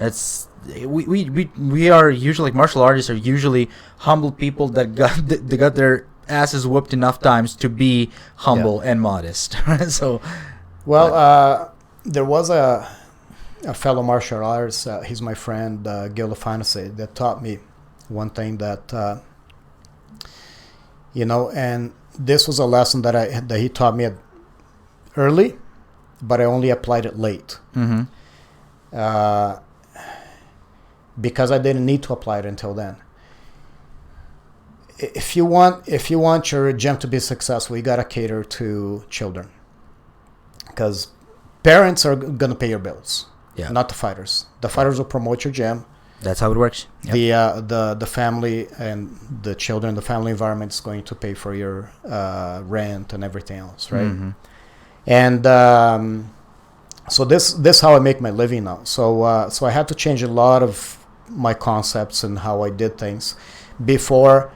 Speaker 2: It's we are usually, like, martial artists are usually humble people that got their asses whooped enough times to be humble and modest. So,
Speaker 3: there was a fellow martial artist. He's my friend, Gil Fantasy, that taught me one thing that and this was a lesson that he taught me early, but I only applied it late. Because I didn't need to apply it until then. If you want your gym to be successful, you gotta cater to children, because parents are gonna pay your bills, not the fighters. The fighters will promote your gym.
Speaker 2: That's how it works. Yep.
Speaker 3: The family and the children, the family environment is going to pay for your rent and everything else, right? And so this how I make my living now. So I had to change a lot of my concepts and how I did things. Before,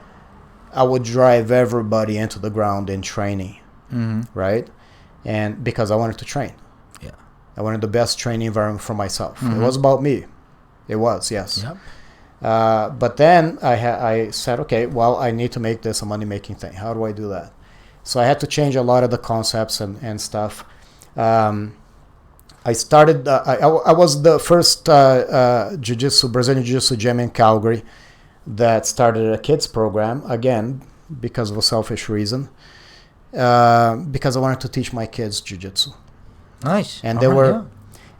Speaker 3: I would drive everybody into the ground in training, right? And because I wanted to train. I wanted the best training environment for myself. It was about me. It was, yes. Yep. But then I said, okay, well, I need to make this a money-making thing. How do I do that? So I had to change a lot of the concepts and stuff. I started. I was the first Brazilian Jiu-Jitsu gym in Calgary that started a kids program, again because of a selfish reason, because I wanted to teach my kids Jiu-Jitsu.
Speaker 2: Nice.
Speaker 3: And they were.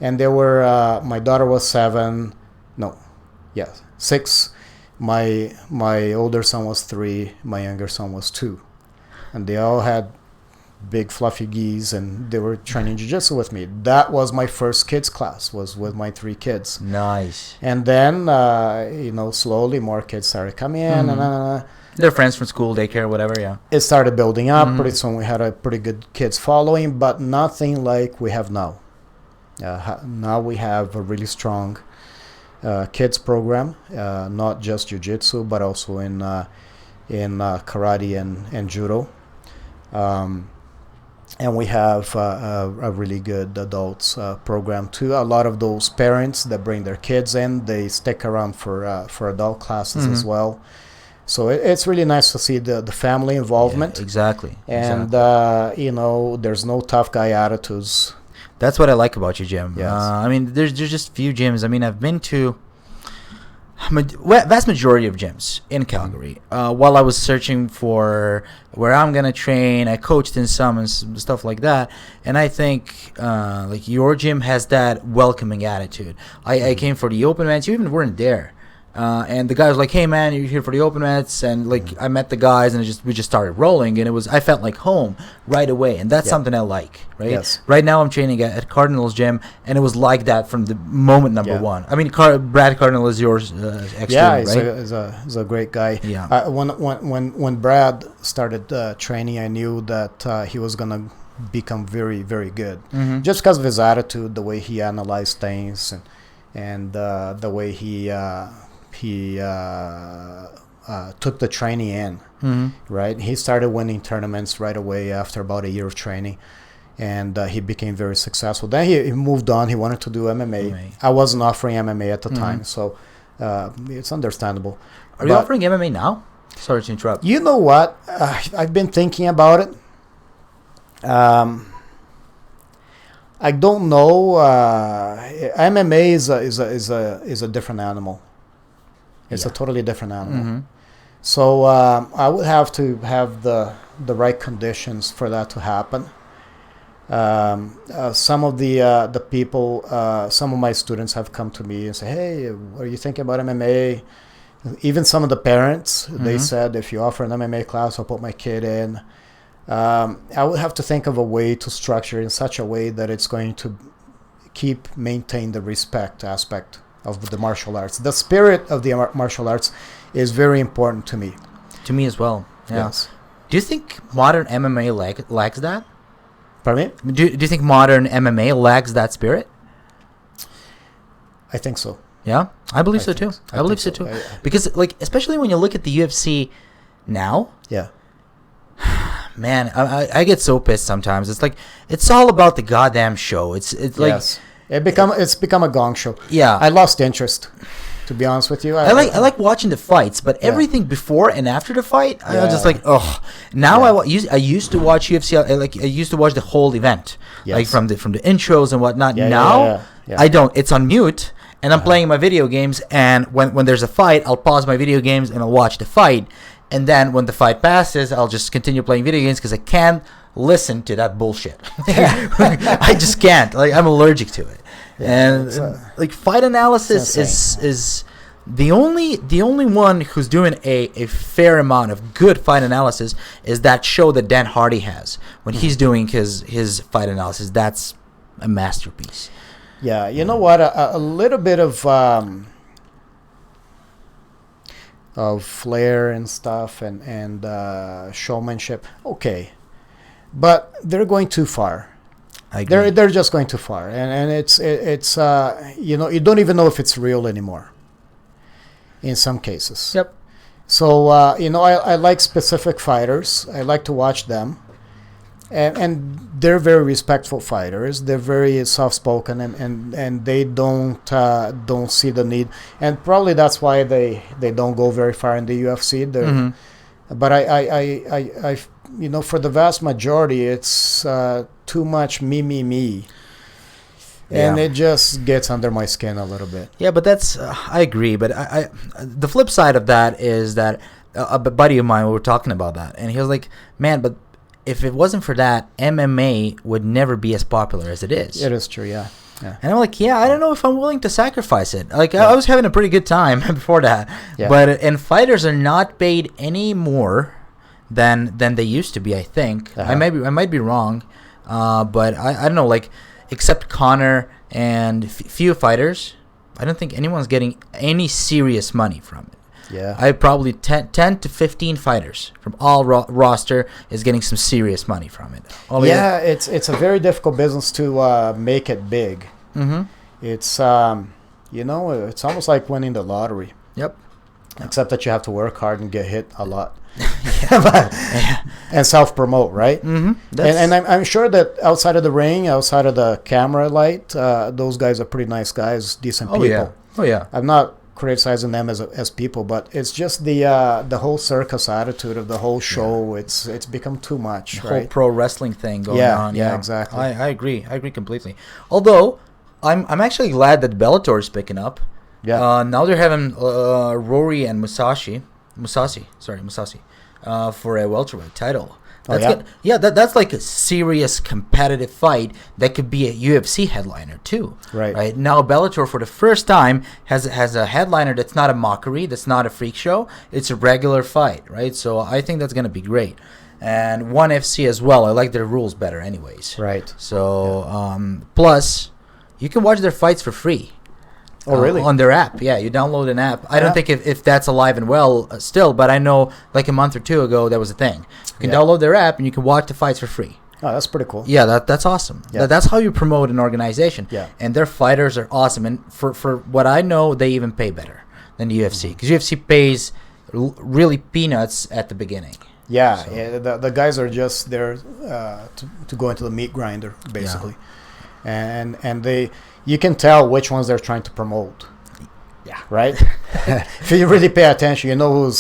Speaker 3: My daughter was 6. My older son was 3. My younger son was 2, and they all had big fluffy geese, and they were training jiu-jitsu with me. That was my first kids class, was with my 3 kids.
Speaker 2: Nice.
Speaker 3: And then slowly more kids started coming in, and
Speaker 2: they're friends from school, daycare, whatever. It
Speaker 3: started building up. Pretty soon we had a pretty good kids following, but nothing like we have now. Now we have a really strong kids program, not just jiu-jitsu, but also in karate and judo. And we have a really good adults program too. A lot of those parents that bring their kids in, they stick around for adult classes as well. So it's really nice to see the family involvement.
Speaker 2: Yeah, exactly.
Speaker 3: And, there's no tough guy attitudes.
Speaker 2: That's what I like about your gym.
Speaker 3: Yes.
Speaker 2: I mean, there's just few gyms. I mean, I've been to vast majority of gyms in Calgary. While I was searching for where I'm gonna train, I coached in some and stuff like that. And I think like your gym has that welcoming attitude. I came for the open mats. You even weren't there. And the guy was like, "Hey man, you're here for the open mats," and like I met the guys, and we just started rolling, and I felt like home right away, and that's something I like, right?
Speaker 3: Yes.
Speaker 2: Right now I'm training at Cardinal's gym, and it was like that from the moment number one. I mean, Brad Cardinal is yours,
Speaker 3: Yeah,
Speaker 2: right?
Speaker 3: he's a great guy.
Speaker 2: Yeah.
Speaker 3: When Brad started training, I knew that he was gonna become very, very good, just because of his attitude, the way he analyzed things, and the way he took the training in, right? He started winning tournaments right away after about a year of training, and he became very successful. Then he moved on. He wanted to do MMA. I wasn't offering MMA at the time, so it's understandable.
Speaker 2: Are you offering MMA now? Sorry to interrupt.
Speaker 3: You know what? I've been thinking about it. I don't know. MMA is a different animal. It's a totally different animal. So I would have to have the right conditions for that to happen. Some of the people, some of my students have come to me and say, "Hey, what are you thinking about MMA?" Even some of the parents, they said, "If you offer an MMA class, I'll put my kid in." I would have to think of a way to structure in such a way that it's going to maintain the respect aspect of the martial arts. The spirit of the martial arts is very important to me.
Speaker 2: To me as well. Yeah.
Speaker 3: Yes.
Speaker 2: Do you think modern MMA lacks that?
Speaker 3: Pardon me?
Speaker 2: Do you think modern MMA lacks that spirit?
Speaker 3: I think so.
Speaker 2: Yeah, I believe so too. I believe so too. Because like, especially when you look at the UFC now.
Speaker 3: Yeah.
Speaker 2: Man, I get so pissed sometimes. It's like it's all about the goddamn show. It's like
Speaker 3: yes. It's become a gong show.
Speaker 2: Yeah.
Speaker 3: I lost interest, to be honest with you.
Speaker 2: I like watching the fights, but everything before and after the fight, I'm just like, ugh. Now I used to watch UFC. I used to watch the whole event, like from the intros and whatnot. Now I don't. It's on mute, and I'm playing my video games. And when there's a fight, I'll pause my video games and I'll watch the fight. And then when the fight passes, I'll just continue playing video games because I can't listen to that bullshit. I just can't. Like, I'm allergic to it. And like fight analysis is the only one who's doing a fair amount of good fight analysis is that show that Dan Hardy has when he's doing his fight analysis. That's a masterpiece.
Speaker 3: Yeah, you know what? A little bit of flair and stuff and showmanship. Okay, but they're going too far.
Speaker 2: I agree.
Speaker 3: They're just going too far, and it's you don't even know if it's real anymore. In some cases.
Speaker 2: Yep.
Speaker 3: So I like specific fighters. I like to watch them, and they're very respectful fighters. They're very soft spoken, and they don't see the need, and probably that's why they don't go very far in the UFC. But I for the vast majority, it's too much me. And it just gets under my skin a little bit.
Speaker 2: Yeah, but that's I agree. But I the flip side of that is that a buddy of mine, we were talking about that, and he was like, "Man, but if it wasn't for that, MMA would never be as popular as it is."
Speaker 3: It is true, yeah.
Speaker 2: And I'm like, I don't know if I'm willing to sacrifice it. Like, I was having a pretty good time before that. Yeah. And fighters are not paid any more than they used to be, I think. I might be wrong. But I don't know, like, except Conor and few fighters, I don't think anyone's getting any serious money from it.
Speaker 3: Yeah,
Speaker 2: I probably 10 to 15 fighters from all roster is getting some serious money from it.
Speaker 3: It's a very difficult business to make it big. It's it's almost like winning the lottery.
Speaker 2: Yep.
Speaker 3: Except that you have to work hard and get hit a lot. And self-promote, right? And I'm sure that outside of the ring, outside of the camera light, those guys are pretty nice guys, decent people.
Speaker 2: Oh yeah.
Speaker 3: I'm not criticizing them as people, but it's just the whole circus attitude of the whole show. It's become too much.
Speaker 2: The
Speaker 3: right?
Speaker 2: whole pro wrestling thing going on.
Speaker 3: Yeah, exactly.
Speaker 2: I agree. I agree completely. Although I'm actually glad that Bellator is picking up.
Speaker 3: Yeah.
Speaker 2: Now they're having Rory and Musashi for a welterweight title. That's good. Yeah, that's like a serious competitive fight that could be a UFC headliner too.
Speaker 3: Right.
Speaker 2: Now Bellator for the first time has a headliner that's not a mockery, that's not a freak show. It's a regular fight, right? So I think that's gonna be great. And ONE FC as well. I like their rules better, anyways.
Speaker 3: Right.
Speaker 2: So plus, you can watch their fights for free.
Speaker 3: Oh, really?
Speaker 2: On their app. Yeah, you download an app. I don't think if that's alive and well still, but I know like a month or two ago that was a thing. You can download their app and you can watch the fights for free.
Speaker 3: Oh, that's pretty cool.
Speaker 2: Yeah, that's awesome.
Speaker 3: Yeah.
Speaker 2: That's how you promote an organization.
Speaker 3: Yeah.
Speaker 2: And their fighters are awesome. And for what I know, they even pay better than the UFC. Because UFC pays really peanuts at the beginning.
Speaker 3: Yeah, the guys are just there to go into the meat grinder, basically. Yeah. And you can tell which ones they're trying to promote.
Speaker 2: Yeah.
Speaker 3: Right? If you really pay attention, you know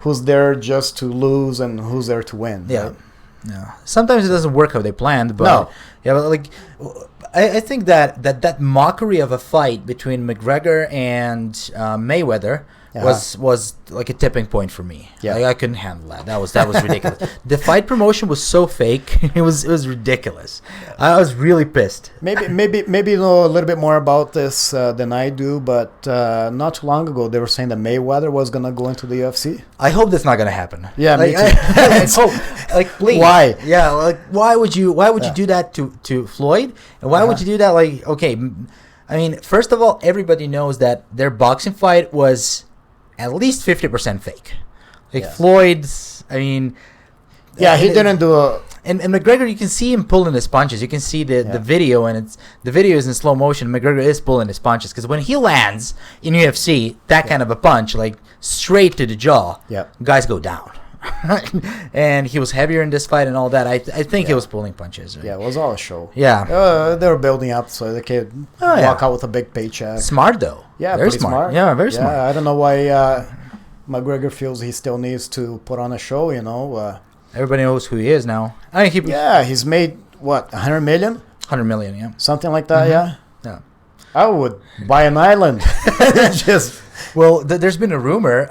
Speaker 3: who's there just to lose and who's there to win.
Speaker 2: Yeah.
Speaker 3: Right?
Speaker 2: Yeah. Sometimes it doesn't work how they planned, but
Speaker 3: no.
Speaker 2: Yeah, but like I think that mockery of a fight between McGregor and Mayweather was like a tipping point for me.
Speaker 3: Yeah.
Speaker 2: Like, I couldn't handle that. That was ridiculous. The fight promotion was so fake. It was ridiculous. I was really pissed.
Speaker 3: Maybe you know a little bit more about this than I do, but not too long ago they were saying that Mayweather was gonna go into the UFC.
Speaker 2: I hope that's not gonna happen.
Speaker 3: Yeah,
Speaker 2: like,
Speaker 3: me too.
Speaker 2: I hope. Like, please.
Speaker 3: Why?
Speaker 2: Yeah, like why would you do that to Floyd? And why would you do that? Like, okay, I mean, first of all, everybody knows that their boxing fight was at least 50% fake. Like Floyd's, I mean...
Speaker 3: Yeah, he didn't do a...
Speaker 2: And McGregor, you can see him pulling his punches. You can see the video, and the video is in slow motion. McGregor is pulling his punches. Because when he lands in UFC, that kind of a punch, like straight to the jaw, guys go down. And he was heavier in this fight and all that. I think he was pulling punches. Right?
Speaker 3: Yeah, it was all a show.
Speaker 2: Yeah.
Speaker 3: They were building up so they could walk out with a big paycheck.
Speaker 2: Smart, though.
Speaker 3: Yeah,
Speaker 2: very
Speaker 3: pretty smart.
Speaker 2: Yeah, very smart.
Speaker 3: I don't know why McGregor feels he still needs to put on a show, you know.
Speaker 2: Everybody knows who he is now. I mean,
Speaker 3: he's made, what, 100 million?
Speaker 2: 100 million, yeah.
Speaker 3: Something like that,
Speaker 2: Yeah.
Speaker 3: I would buy an island.
Speaker 2: Well, there's been a rumor,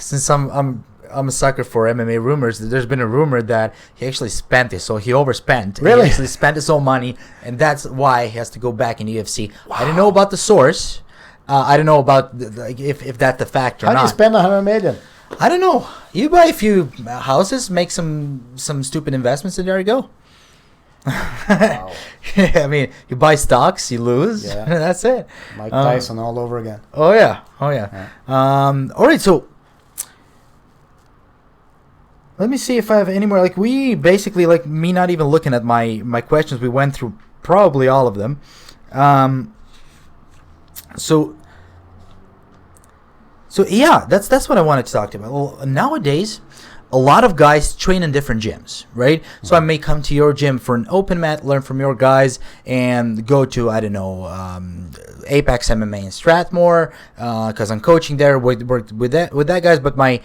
Speaker 2: since I'm a sucker for MMA rumors. There's been a rumor that he actually spent it, so he overspent.
Speaker 3: Really?
Speaker 2: He actually spent his own money, and that's why he has to go back in UFC. Wow. I didn't know about the source. I don't know about if that's the fact or not.
Speaker 3: How do you spend 100 million?
Speaker 2: I don't know. You buy a few houses, make some stupid investments, and there you go. Wow. I mean, you buy stocks, you lose. Yeah. That's it.
Speaker 3: Mike Tyson all over again.
Speaker 2: Oh yeah. All right. So let me see if I have any more. Like, we basically, like, me not even looking at my questions, we went through probably all of them. So yeah, that's what I wanted to talk to you about. Well, nowadays, a lot of guys train in different gyms, right? So I may come to your gym for an open mat, learn from your guys, and go to, I don't know, Apex MMA in Strathmore, because I'm coaching there with that guys. But my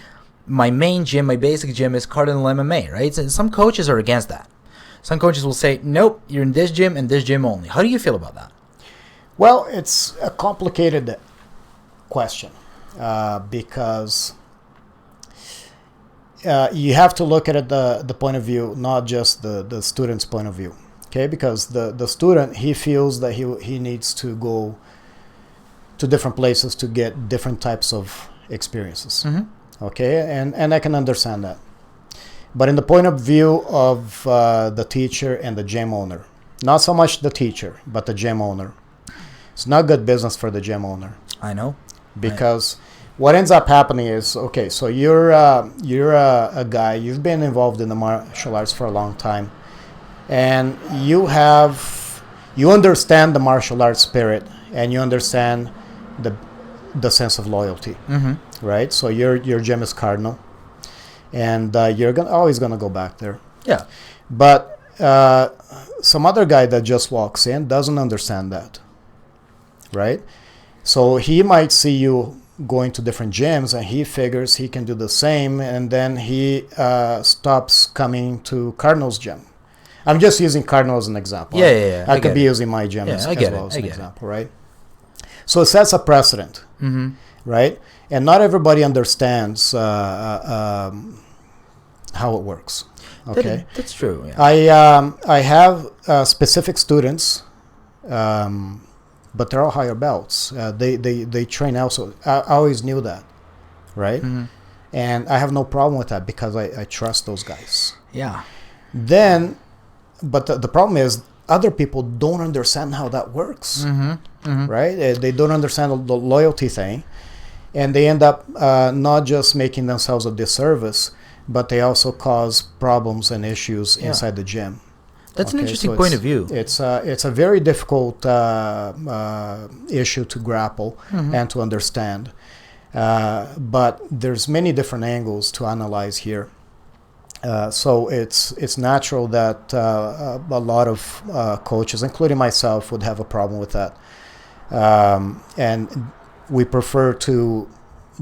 Speaker 2: main gym, my basic gym, is Cardinal MMA, right? So some coaches are against that. Some coaches will say, nope, you're in this gym and this gym only. How do you feel about that?
Speaker 3: Well, it's a complicated question because you have to look at it the point of view, not just the student's point of view. Okay, because the student, he feels that he needs to go to different places to get different types of experiences. Mm-hmm. Okay, and I can understand that. But in the point of view of the teacher and the gym owner, not so much the teacher, but the gym owner, it's not good business for the gym owner.
Speaker 2: I know.
Speaker 3: Because what ends up happening is, okay, so you're a guy, you've been involved in the martial arts for a long time, and you understand the martial arts spirit, and you understand the sense of loyalty, mm-hmm. right? So your gym is Cardinal, and you're always gonna go back there.
Speaker 2: Yeah.
Speaker 3: But some other guy that just walks in doesn't understand that, right? So he might see you going to different gyms, and he figures he can do the same, and then he stops coming to Cardinal's gym. I'm just using Cardinal as an example.
Speaker 2: Yeah.
Speaker 3: I could be using my gym as well as an
Speaker 2: it.
Speaker 3: example, right? So it sets a precedent, right? And not everybody understands how it works. Okay,
Speaker 2: that's true. Yeah.
Speaker 3: I have specific students, but they're all higher belts. They train also. I always knew that, right? And I have no problem with that because I trust those guys.
Speaker 2: Yeah.
Speaker 3: Then, but the problem is other people don't understand how that works, right? They don't understand the loyalty thing, and they end up not just making themselves a disservice, but they also cause problems and issues inside the gym.
Speaker 2: That's an interesting point of view.
Speaker 3: It's a very difficult issue to grapple and to understand. But there's many different angles to analyze here. So it's natural that a lot of coaches, including myself, would have a problem with that. And we prefer to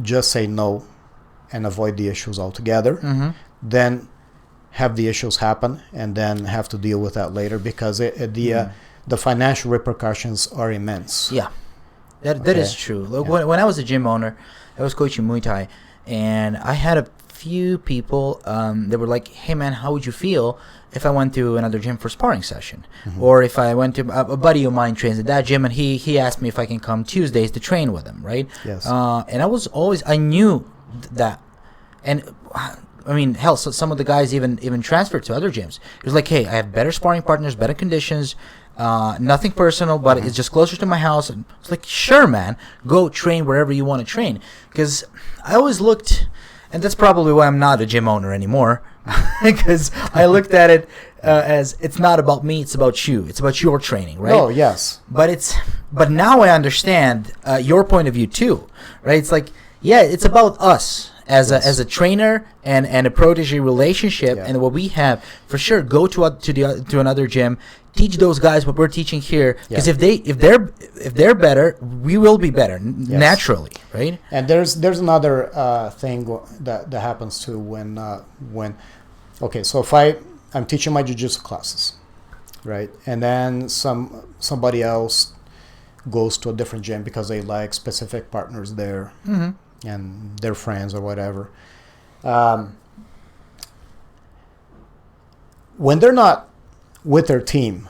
Speaker 3: just say no and avoid the issues altogether. Then have the issues happen and then have to deal with that later because the financial repercussions are immense.
Speaker 2: Yeah, that is true. Look, when I was a gym owner, I was coaching Muay Thai, and I had a few people that were like, hey man, how would you feel if I went to another gym for a sparring session? Or if I went to a buddy of mine trains at that gym, and he asked me if I can come Tuesdays to train with him, right?
Speaker 3: Yes.
Speaker 2: And I knew that, and I mean, hell, so some of the guys even transferred to other gyms. It was like, hey, I have better sparring partners, better conditions, nothing personal, but it's just closer to my house. And it's like, sure, man, go train wherever you want to train. Because I always looked, and that's probably why I'm not a gym owner anymore, because I looked at it as it's not about me, it's about you. It's about your training, right?
Speaker 3: Oh, yes.
Speaker 2: But now I understand your point of view too, right? It's like, yeah, it's about us. As a trainer and a protege relationship, and what we have, for sure, go to another gym, teach those guys what we're teaching here, because if they're better, we will be better naturally, right?
Speaker 3: And there's another thing that happens too when okay, so if I'm teaching my jiu-jitsu classes, right, and then somebody else goes to a different gym because they like specific partners there. And their friends or whatever. When they're not with their team,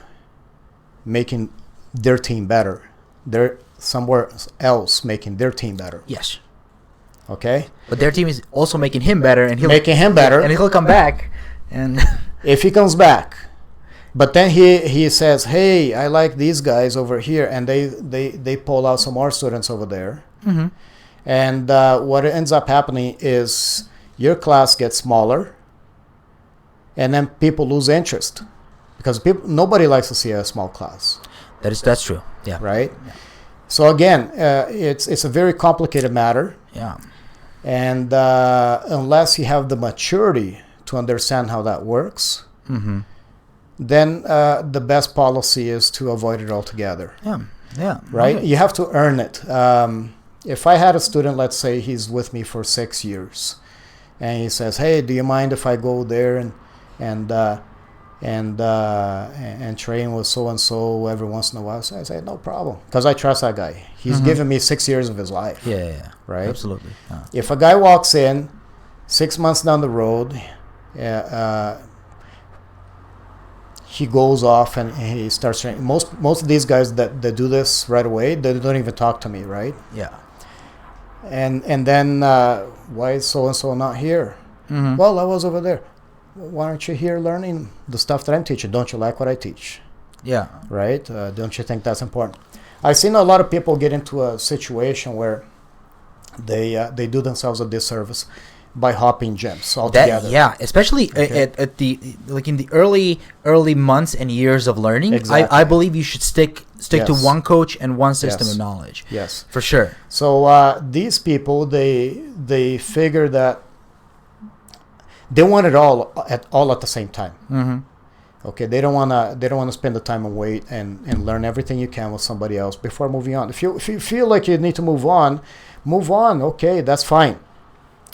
Speaker 3: making their team better, they're somewhere else making their team better.
Speaker 2: Yes.
Speaker 3: Okay?
Speaker 2: But their team is also making him better, and he'll come back. And
Speaker 3: if he comes back, but then he says, hey, I like these guys over here, and they pull out some more students over there. And what ends up happening is your class gets smaller, and then people lose interest because nobody likes to see a small class.
Speaker 2: That's true. Yeah.
Speaker 3: Right. Yeah. So again, it's a very complicated matter.
Speaker 2: Yeah.
Speaker 3: And unless you have the maturity to understand how that works, then the best policy is to avoid it altogether.
Speaker 2: Yeah. Yeah.
Speaker 3: Right. Okay. You have to earn it. If I had a student, let's say he's with me for 6 years, and he says, "Hey, do you mind if I go there and train with so and so every once in a while?" So I say, "No problem," because I trust that guy. He's given me 6 years of his life.
Speaker 2: Yeah.
Speaker 3: Right.
Speaker 2: Absolutely.
Speaker 3: If a guy walks in 6 months down the road, he goes off and he starts training. Most of these guys that do this right away, they don't even talk to me, right?
Speaker 2: Yeah.
Speaker 3: And then why is so and so not here? Well, I was over there. Why aren't you here learning the stuff that I'm teaching? Don't you like what I teach?
Speaker 2: Yeah.
Speaker 3: Right? Don't you think that's important? I've seen a lot of people get into a situation where they do themselves a disservice by hopping gyms altogether.
Speaker 2: Especially at the in the early months and years of learning. Exactly. I believe you should stick to one coach and one system of knowledge.
Speaker 3: Yes,
Speaker 2: for sure.
Speaker 3: So these people they figure that they want it all at the same time. Okay, they don't want to spend the time and wait and learn everything you can with somebody else before moving on. If you feel like you need to move on move on. Okay, that's fine.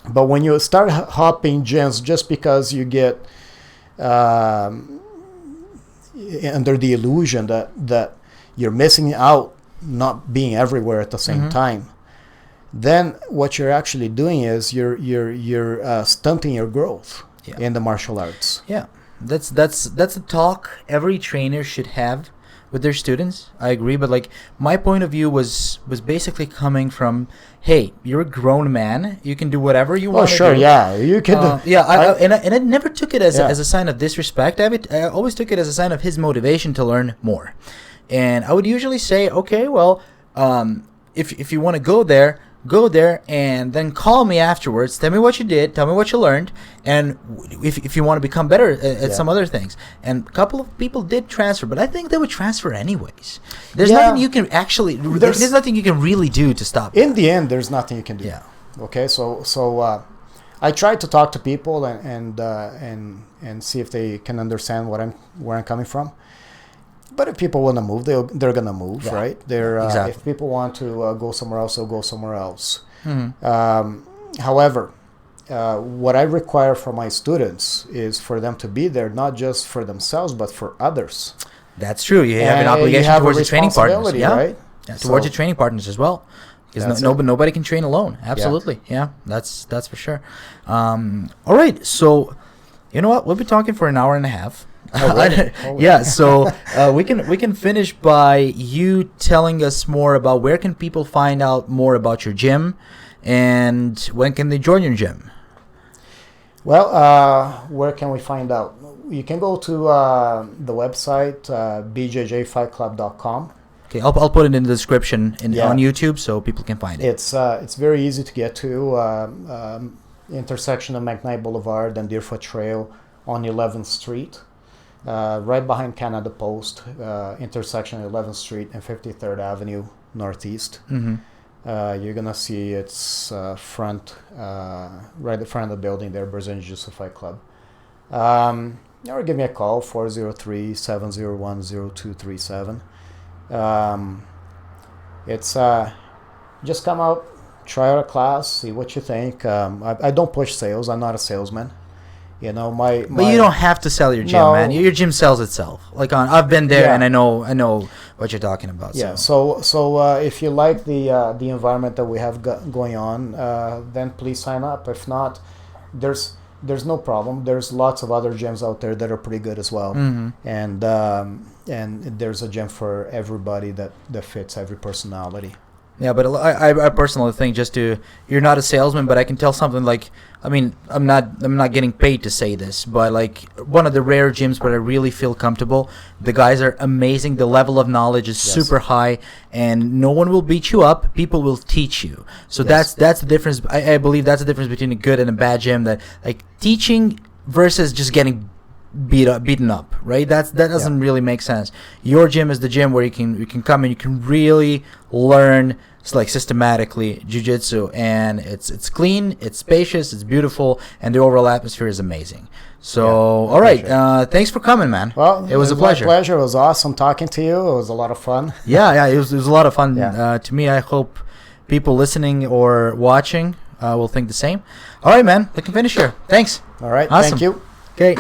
Speaker 3: But when you start hopping gyms just because you get under the illusion that you're missing out, not being everywhere at the same time, then what you're actually doing is you're stunting your growth in the martial arts.
Speaker 2: Yeah, that's a talk every trainer should have with their students. I agree, but like my point of view was basically coming from, hey, you're a grown man, you can do whatever you want.
Speaker 3: Oh, sure,
Speaker 2: do.
Speaker 3: Yeah, you can.
Speaker 2: I never took it as a sign of disrespect. I always took it as a sign of his motivation to learn more. And I would usually say, okay, well, if you want to go there, and then call me afterwards. Tell me what you did. Tell me what you learned. And if you want to become better at some other things. And a couple of people did transfer, but I think they would transfer anyways. There's nothing you can actually. There's nothing you can really do to stop.
Speaker 3: In the end, there's nothing you can do.
Speaker 2: Yeah.
Speaker 3: Okay. So I tried to talk to people and see if they can understand where I'm coming from. But if people want to move, they're going to move, right?
Speaker 2: Exactly.
Speaker 3: If people want to go somewhere else, they'll go somewhere else. However, what I require from my students is for them to be there, not just for themselves, but for others.
Speaker 2: That's true. You have an obligation towards the training partners.
Speaker 3: Right?
Speaker 2: Yeah, towards your training partners as well. Because nobody can train alone. Absolutely. Yeah, that's for sure. All right. So, you know what? We'll be talking for an hour and a half.
Speaker 3: Oh, really?
Speaker 2: Yeah, so we can finish by you telling us more about where can people find out more about your gym, and when can they join your gym?
Speaker 3: Well, where can we find out? You can go to the website bjjfightclub.com.
Speaker 2: Okay, I'll put it in the description on YouTube so people can find it.
Speaker 3: It's very easy to get to. Intersection of McKnight Boulevard and Deerfoot Trail on 11th Street. Right behind Canada Post, intersection 11th Street and 53rd Avenue Northeast. You're going to see its front, right in front of the building there, Brazilian Jiu-Jitsu Fight Club. Or give me a call, 403-701-0237. It's just come out, try out a class, see what you think. I don't push sales. I'm not a salesman. You know, but
Speaker 2: you don't have to sell your gym, man. Your gym sells itself. I've been there, and I know what you're talking about.
Speaker 3: Yeah. So if you like the environment that we have going on, then please sign up. If not, there's no problem. There's lots of other gyms out there that are pretty good as well, and there's a gym for everybody that fits every personality.
Speaker 2: Yeah, but I personally think you're not a salesman, but I can tell something I'm not getting paid to say this, but one of the rare gyms where I really feel comfortable. The guys are amazing. The level of knowledge is super high, and no one will beat you up. People will teach you. So that's the difference. I believe that's the difference between a good and a bad gym. That teaching versus just getting beaten up, right? That doesn't really make sense. Your gym is the gym where you can come and you can really learn systematically jiu-jitsu, and it's clean, it's spacious, it's beautiful, and the overall atmosphere is amazing. So all right, thanks for coming, man.
Speaker 3: Well,
Speaker 2: it was a pleasure.
Speaker 3: My pleasure. It was awesome talking to you. It was a lot of fun.
Speaker 2: Yeah, it was a lot of fun to me. I hope people listening or watching will think the same. All right, man, we can finish here. Thanks.
Speaker 3: All right,
Speaker 2: awesome.
Speaker 3: Thank you.
Speaker 2: Okay.